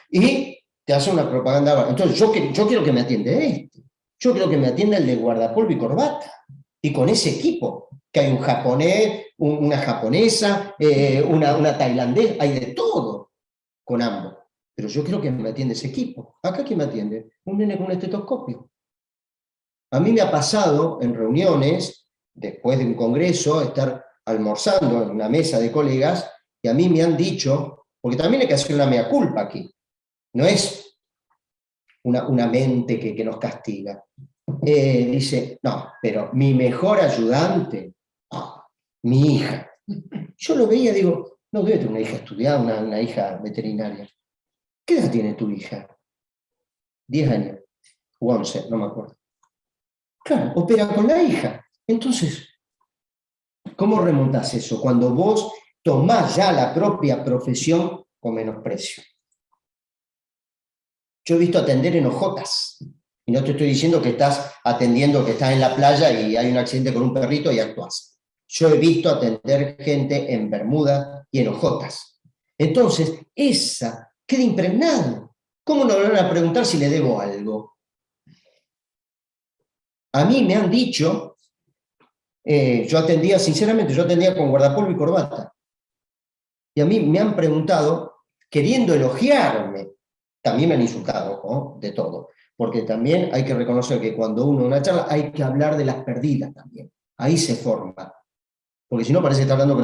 y te hace una propaganda. Entonces yo quiero que me atienda este. Yo quiero que me atienda el de guardapolvo y corbata. Y con ese equipo, que hay un japonés, una japonesa, una tailandesa, hay de todo con ambos. pero yo creo que me atiende ese equipo. ¿Acá quién me atiende? Un nene con un estetoscopio. A mí me ha pasado en reuniones, después de un congreso, estar almorzando en una mesa de colegas, y a mí me han dicho, porque también hay que hacer una mea culpa aquí, no es una mente que nos castiga. Dice, no, pero mi mejor ayudante, mi hija. Yo lo veía, digo, no debe tener una hija estudiada, una hija veterinaria. ¿Qué edad tiene tu hija? 10 años, o 11, no me acuerdo. Claro, opera con la hija. Entonces, ¿cómo remontás eso? Cuando vos tomás ya la propia profesión con menosprecio. Yo he visto atender en ojotas. Y no te estoy diciendo que estás atendiendo, que estás en la playa y hay un accidente con un perrito y actuás. Yo he visto atender gente en bermuda y en ojotas. Entonces, esa queda impregnada. ¿Cómo no le van a preguntar si le debo algo? A mí me han dicho, yo atendía con guardapolvo y corbata. Y a mí me han preguntado, queriendo elogiarme, también me han insultado, ¿no? De todo. Porque también hay que reconocer que cuando uno en una charla hay que hablar de las perdidas también. Ahí se forma. Porque si no parece que está hablando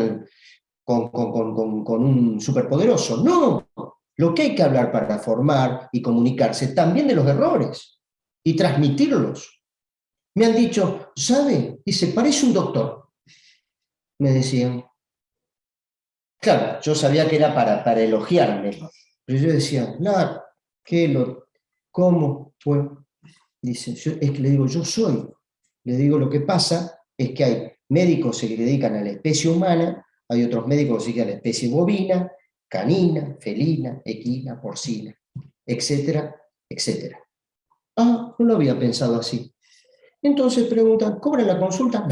con un superpoderoso. No, lo que hay que hablar para formar y comunicarse también de los errores y transmitirlos. Me han dicho, ¿sabe? Dice, parece un doctor. Me decían. Claro, yo sabía que era para elogiarme. Pero yo decía, claro, ¿cómo? Pues, dice, es que le digo, yo soy. Le digo, lo que pasa es que hay médicos que se dedican a la especie humana, hay otros médicos que se dedican a la especie bovina, canina, felina, equina, porcina, etcétera, etcétera. No lo había pensado así. Entonces preguntan, ¿cobran la consulta?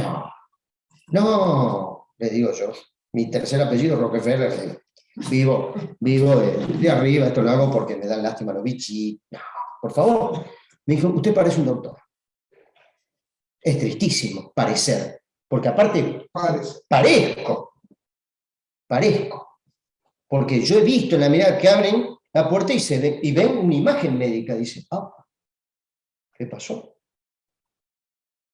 No, le digo yo. Mi tercer apellido es Rockefeller. Vivo de arriba, esto lo hago porque me dan lástima los bichos. No, por favor. Me dijo, usted parece un doctor. Es tristísimo parecer, porque aparte parezco. Porque yo he visto en la mirada que abren la puerta y ven una imagen médica. Dice, ¿qué pasó?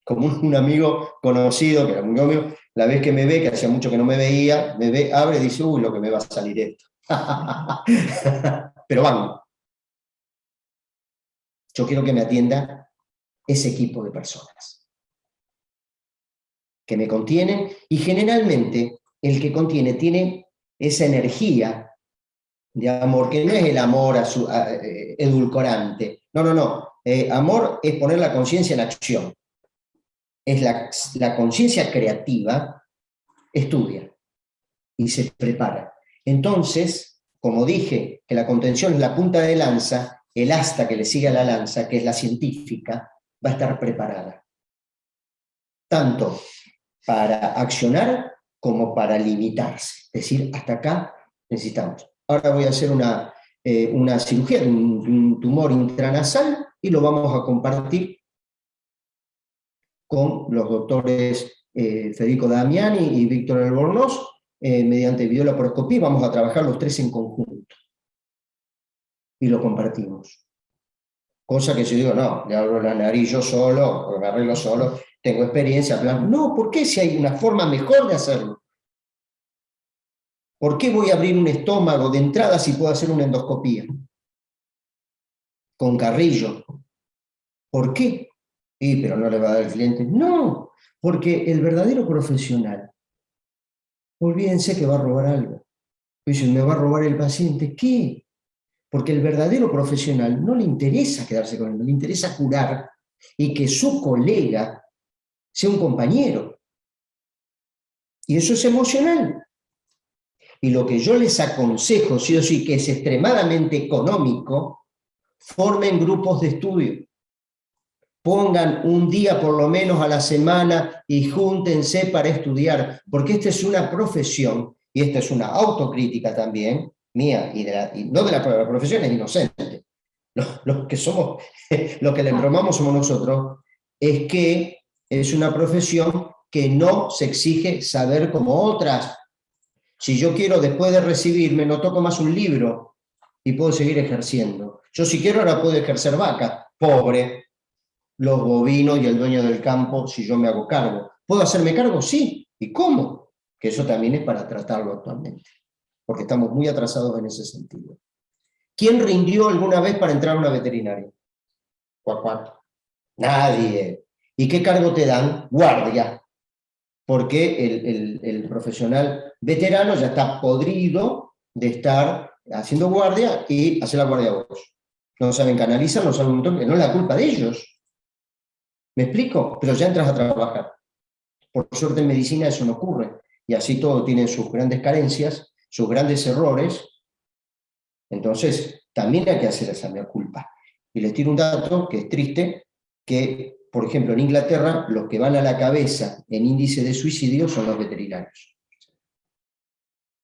Como un amigo conocido, que era muy obvio, la vez que me ve, que hacía mucho que no me veía, me ve, abre y dice, uy, lo que me va a salir esto. Pero vamos. Yo quiero que me atienda ese equipo de personas que me contienen, y generalmente el que contiene tiene esa energía de amor, que no es el amor edulcorante. No. Amor es poner la conciencia en acción. Es la conciencia creativa, estudia y se prepara. Entonces, como dije, que la contención es la punta de lanza, el asta que le sigue a la lanza, que es la científica, va a estar preparada. Tanto para accionar como para limitarse. Es decir, hasta acá necesitamos. Ahora voy a hacer una cirugía de un tumor intranasal y lo vamos a compartir con los doctores Federico Damiani y Víctor Albornoz, mediante videolaparoscopía. Vamos a trabajar los tres en conjunto. Y lo compartimos. Cosa que yo digo, no, le abro la nariz yo solo, o me arreglo solo, tengo experiencia. No, ¿por qué si hay una forma mejor de hacerlo? ¿Por qué voy a abrir un estómago de entrada si puedo hacer una endoscopía? Con carrillo. ¿Por qué? Pero no le va a dar el cliente. No, porque el verdadero profesional, olvídense que va a robar algo. Dicen, ¿me va a robar el paciente? ¿Qué? Porque el verdadero profesional no le interesa quedarse con él, le interesa curar y que su colega sea un compañero. Y eso es emocional. Y lo que yo les aconsejo, sí o sí, que es extremadamente económico, formen grupos de estudio. Pongan un día por lo menos a la semana y júntense para estudiar, porque esta es una profesión, y esta es una autocrítica también, mía, y no de la profesión, es inocente. Los que le embromamos somos nosotros, es que es una profesión que no se exige saber como otras. Si yo quiero, después de recibirme, no toco más un libro y puedo seguir ejerciendo. Yo si quiero ahora puedo ejercer vaca, pobre, los bovinos y el dueño del campo si yo me hago cargo. ¿Puedo hacerme cargo? Sí. ¿Y cómo? Que eso también es para tratarlo actualmente, porque estamos muy atrasados en ese sentido. ¿Quién rindió alguna vez para entrar a una veterinaria? Cuac, cuac. Nadie. ¿Y qué cargo te dan? Guardia. Porque el profesional veterano ya está podrido de estar haciendo guardia y hacer la guardia a vos. No saben canalizar, no saben un montón, que no es la culpa de ellos. ¿Me explico? Pero ya entras a trabajar. Por suerte en medicina eso no ocurre. Y así todo tiene sus grandes carencias, sus grandes errores. Entonces, también hay que hacer esa mea culpa. Y les tiro un dato que es triste, que, por ejemplo, en Inglaterra, los que van a la cabeza en índice de suicidio son los veterinarios.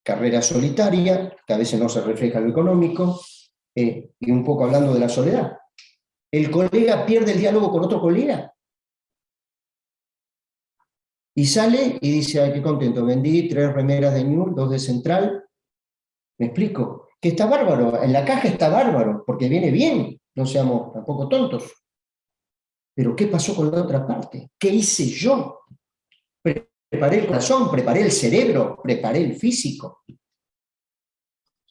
Carrera solitaria, que a veces no se refleja en lo económico, y un poco hablando de la soledad. El colega pierde el diálogo con otro colega. Y sale y dice, ay, qué contento, vendí 3 remeras de Newell, 2 de Central. ¿Me explico? Que está bárbaro, en la caja está bárbaro, porque viene bien, no seamos tampoco tontos. Pero ¿qué pasó con la otra parte? ¿Qué hice yo? Preparé el corazón, preparé el cerebro, preparé el físico.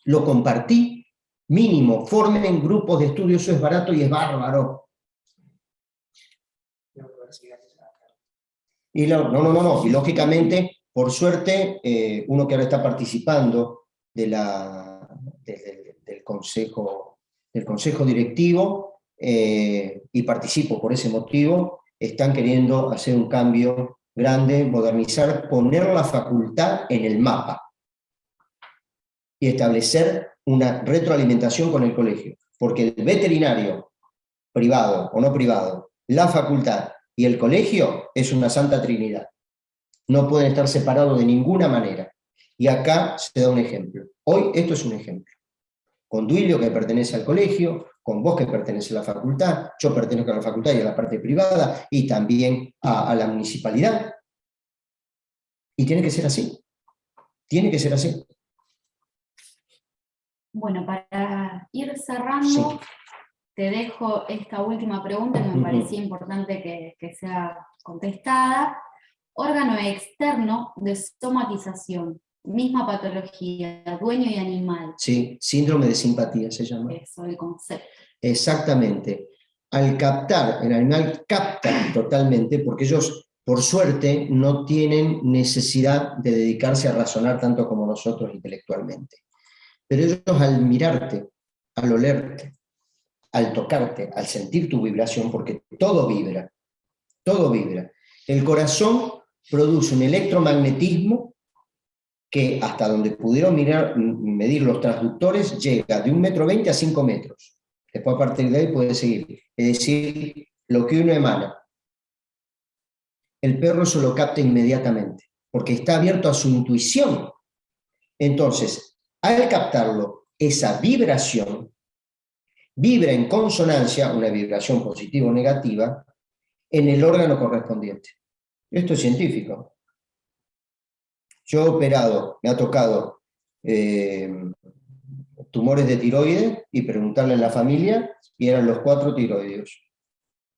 Lo compartí, mínimo, formen grupos de estudio, eso es barato y es bárbaro. Y no. Y lógicamente, por suerte, uno que ahora está participando del consejo directivo, y participo por ese motivo, están queriendo hacer un cambio grande, modernizar, poner la facultad en el mapa y establecer una retroalimentación con el colegio. Porque el veterinario, privado o no privado, la facultad y el colegio es una santa trinidad. No pueden estar separados de ninguna manera. Y acá se da un ejemplo. Hoy esto es un ejemplo. Con Duilio, que pertenece al colegio, con vos, que pertenece a la facultad, yo pertenezco a la facultad y a la parte privada, y también a la municipalidad. Y tiene que ser así. Tiene que ser así. Bueno, para ir cerrando, Sí. te dejo esta última pregunta que me parecía importante que sea contestada. Órgano externo de somatización, misma patología, dueño y animal. Sí, síndrome de simpatía se llama. Eso, el concepto. Exactamente. Al captar, el animal capta totalmente, porque ellos, por suerte, no tienen necesidad de dedicarse a razonar tanto como nosotros intelectualmente. Pero ellos, al mirarte, al olerte, al tocarte, al sentir tu vibración, porque todo vibra, todo vibra. El corazón produce un electromagnetismo que, hasta donde pudieron medir los transductores, llega de 1,20 m a 5 metros. Después, a partir de ahí, puede seguir. Es decir, lo que uno emana. El perro eso lo capta inmediatamente, porque está abierto a su intuición. Entonces, al captarlo, esa vibración vibra en consonancia, una vibración positiva o negativa, en el órgano correspondiente. Esto es científico. Yo he operado, me ha tocado tumores de tiroides y preguntarle a la familia, y eran los 4 tiroides.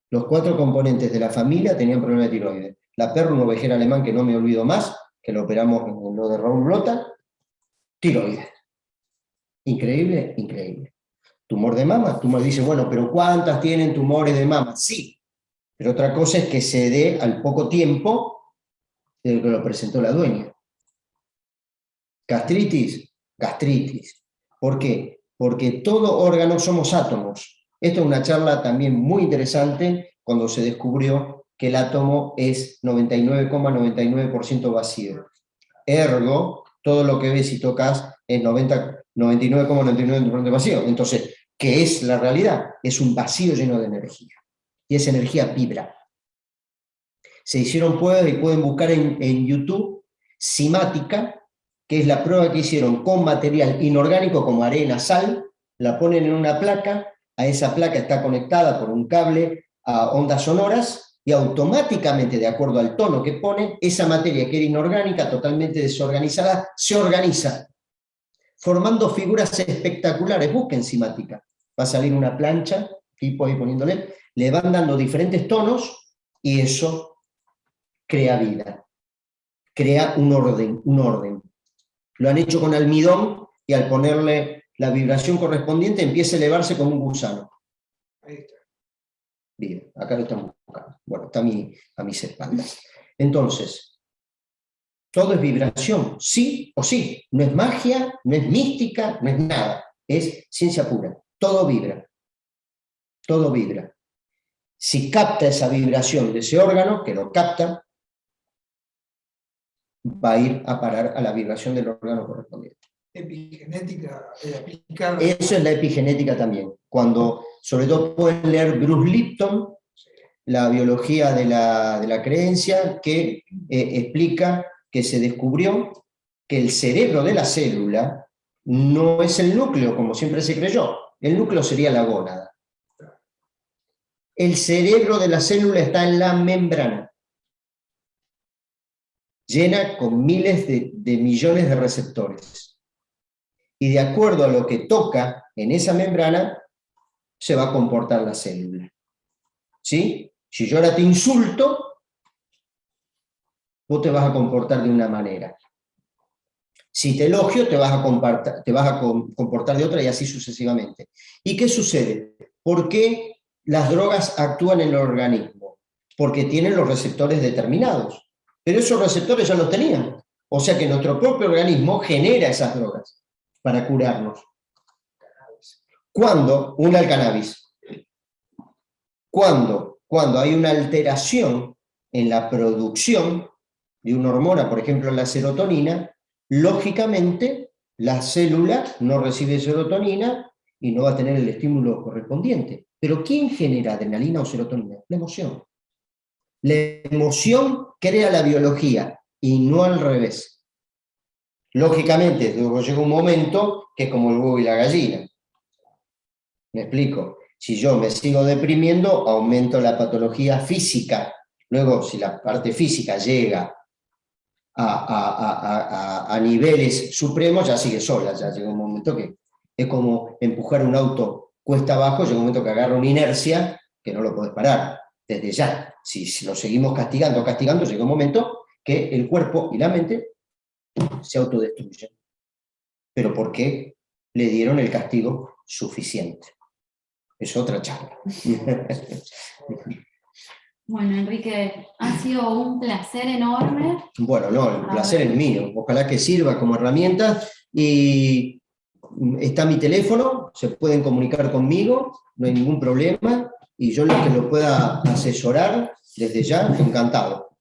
Los 4 componentes de la familia tenían problemas de tiroides. La perra, un ovejero alemán que no me olvido más, que lo operamos en lo de Raúl Blota, tiroides. Increíble, increíble. Tumor de mama, tumor, dice, bueno, pero ¿cuántas tienen tumores de mama? Sí, pero otra cosa es que se dé al poco tiempo de que lo presentó la dueña. Gastritis, gastritis. ¿Por qué? Porque todo órgano somos átomos. Esto es una charla también muy interesante cuando se descubrió que el átomo es 99,99% vacío. Ergo, todo lo que ves y tocas es 99,99% vacío. Entonces, ¿qué es la realidad? Es un vacío lleno de energía. Y esa energía vibra. Se hicieron pruebas y pueden buscar en YouTube Simática, que es la prueba que hicieron con material inorgánico como arena, sal, la ponen en una placa, a esa placa está conectada por un cable a ondas sonoras, y automáticamente, de acuerdo al tono que ponen, esa materia que era inorgánica, totalmente desorganizada, se organiza. formando figuras espectaculares. Busquen cimática. Va a salir una plancha, tipo ahí poniéndole, le van dando diferentes tonos y eso crea vida, crea un orden, un orden. Lo han hecho con almidón y al ponerle la vibración correspondiente empieza a elevarse como un gusano. Ahí está. Bien, acá lo estamos buscando. Bueno, está a mis espaldas. Entonces, todo es vibración, sí o sí. No es magia, no es mística, no es nada. Es ciencia pura. Todo vibra. Todo vibra. Si capta esa vibración de ese órgano, que lo capta, va a ir a parar a la vibración del órgano correspondiente. Epigenética aplicada. Eso es la epigenética también. Cuando, sobre todo pueden leer Bruce Lipton, la biología de la creencia, que explica que se descubrió que el cerebro de la célula no es el núcleo, como siempre se creyó. El núcleo sería la gónada. El cerebro de la célula está en la membrana, llena con miles de millones de receptores. Y de acuerdo a lo que toca en esa membrana, se va a comportar la célula. ¿Sí? Si yo ahora te insulto, vos te vas a comportar de una manera. Si te elogio, te vas a comportar de otra y así sucesivamente. ¿Y qué sucede? ¿Por qué las drogas actúan en el organismo? Porque tienen los receptores determinados. Pero esos receptores ya los tenían. O sea que nuestro propio organismo genera esas drogas para curarnos. ¿Cuándo? Una al cannabis. Cuando hay una alteración en la producción de una hormona, por ejemplo la serotonina, lógicamente la célula no recibe serotonina y no va a tener el estímulo correspondiente. Pero ¿quién genera adrenalina o serotonina? La emoción. La emoción crea la biología y no al revés. Lógicamente, luego llega un momento que es como el huevo y la gallina. ¿Me explico? Si yo me sigo deprimiendo, aumento la patología física. Luego, si la parte física llega a niveles supremos, ya sigue sola. Ya llega un momento que es como empujar un auto cuesta abajo, llega un momento que agarra una inercia que no lo podés parar. Desde ya, si lo seguimos castigando, llega un momento que el cuerpo y la mente se autodestruyen. ¿Pero por qué le dieron el castigo suficiente? Es otra charla. Bueno, Enrique, ha sido un placer enorme. Bueno, no, el placer es mío. Ojalá que sirva como herramienta. Y está mi teléfono, se pueden comunicar conmigo, no hay ningún problema. Y yo lo que lo pueda asesorar, desde ya, encantado.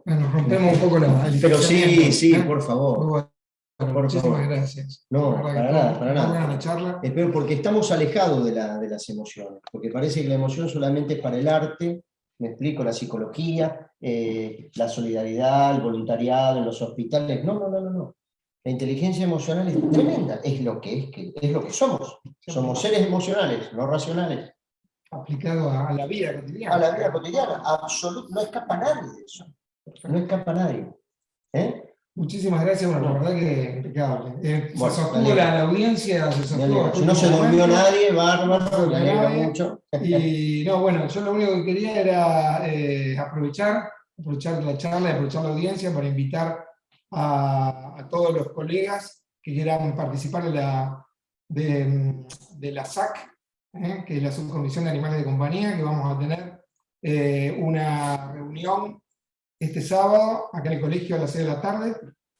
Bueno, rompemos un poco la... Pero sí, por favor. Bueno, muchísimas gracias. No, para nada. Buena la charla. Pero porque estamos alejados de las emociones, porque parece que la emoción solamente es para el arte, me explico, la psicología, la solidaridad, el voluntariado en los hospitales. No. La inteligencia emocional es tremenda, es lo que somos. Somos seres emocionales, no racionales. Aplicado a la vida cotidiana. A la vida cotidiana, no escapa nadie de eso. No escapa nadie. Muchísimas gracias, bueno, la verdad que impecable. Bueno, se sostuvo la audiencia, se sostuvo. Si no se durmió nadie, bárbaro, me alegra mucho. Y no, bueno, yo lo único que quería era aprovechar la charla y aprovechar la audiencia para invitar a todos los colegas que quieran participar de la SAC, que es la Subcomisión de Animales de Compañía, que vamos a tener una reunión este sábado, acá en el colegio a las 6 de la tarde.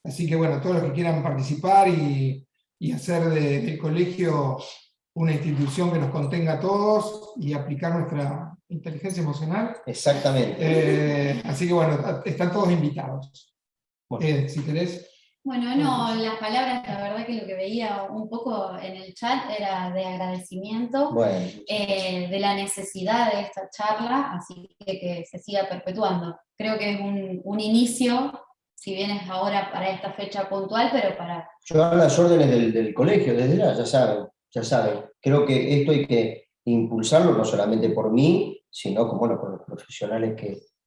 Así que bueno, todos los que quieran participar y hacer del colegio una institución que nos contenga a todos y aplicar nuestra inteligencia emocional. Exactamente. Así que bueno, están todos invitados. Bueno. Si querés. Bueno, no, las palabras, la verdad que lo que veía un poco en el chat era de agradecimiento, de la necesidad de esta charla, así que se siga perpetuando. Creo que es un inicio, si bien es ahora para esta fecha puntual, pero para... Yo hago las órdenes del colegio, desde ya saben. Creo que esto hay que impulsarlo, no solamente por mí, sino con los profesionales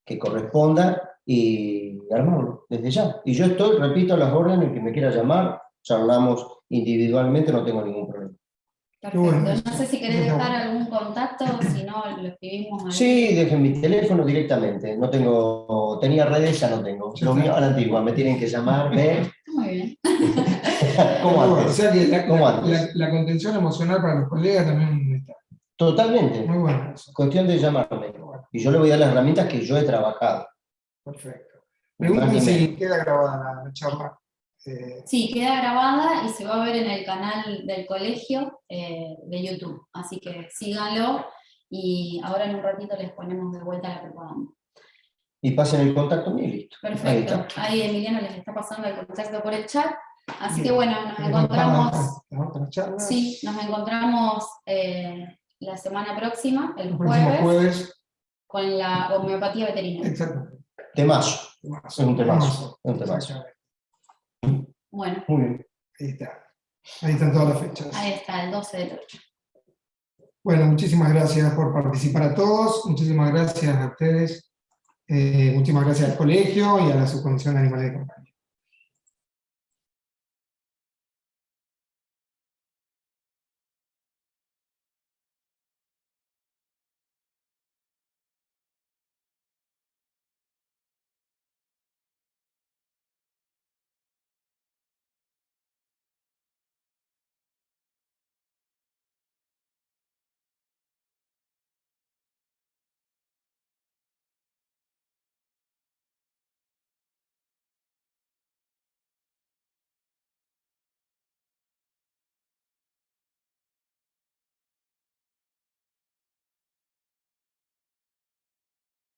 que corresponda, y armarlo desde ya. Y yo repito, las órdenes, que me quiera llamar, charlamos individualmente, no tengo ningún problema. Perfecto. Bueno, No sé si querés dejar algún contacto, si no, lo escribimos ahí. Sí, dejen mi teléfono directamente. No tengo, tenía redes, ya no tengo. Lo mío a la antigua, me tienen que llamar, ¿ven? Muy bien. ¿Cómo Bueno, o antes? sea que ¿Cómo antes? la contención emocional para los colegas también está. Totalmente. Muy bueno eso. Cuestión de llamarme. Y yo le voy a dar las herramientas que yo he trabajado. Perfecto. Pregúntame Más ni si menos. queda grabada la charla. Sí, queda grabada y se va a ver en el canal del colegio de YouTube. Así que síganlo y ahora en un ratito les ponemos de vuelta la propaganda. Y pasen el contacto mío y listo. Ahí Perfecto. está. Ahí Emiliano les está pasando el contacto por el chat. Así Bien. que bueno, nos encontramos. Las otras charlas. Sí, nos encontramos la semana próxima, el El próximo jueves. con la homeopatía veterinaria. Exactamente. Temazo. Es un temazo. Un temazo. Bueno, Muy bien. Ahí está. Ahí están todas las fechas. ahí está, el 12 de 8. Bueno, muchísimas gracias por participar a todos. Muchísimas gracias a ustedes. Muchísimas gracias al colegio y a la Subcomisión de Animales de Compañía.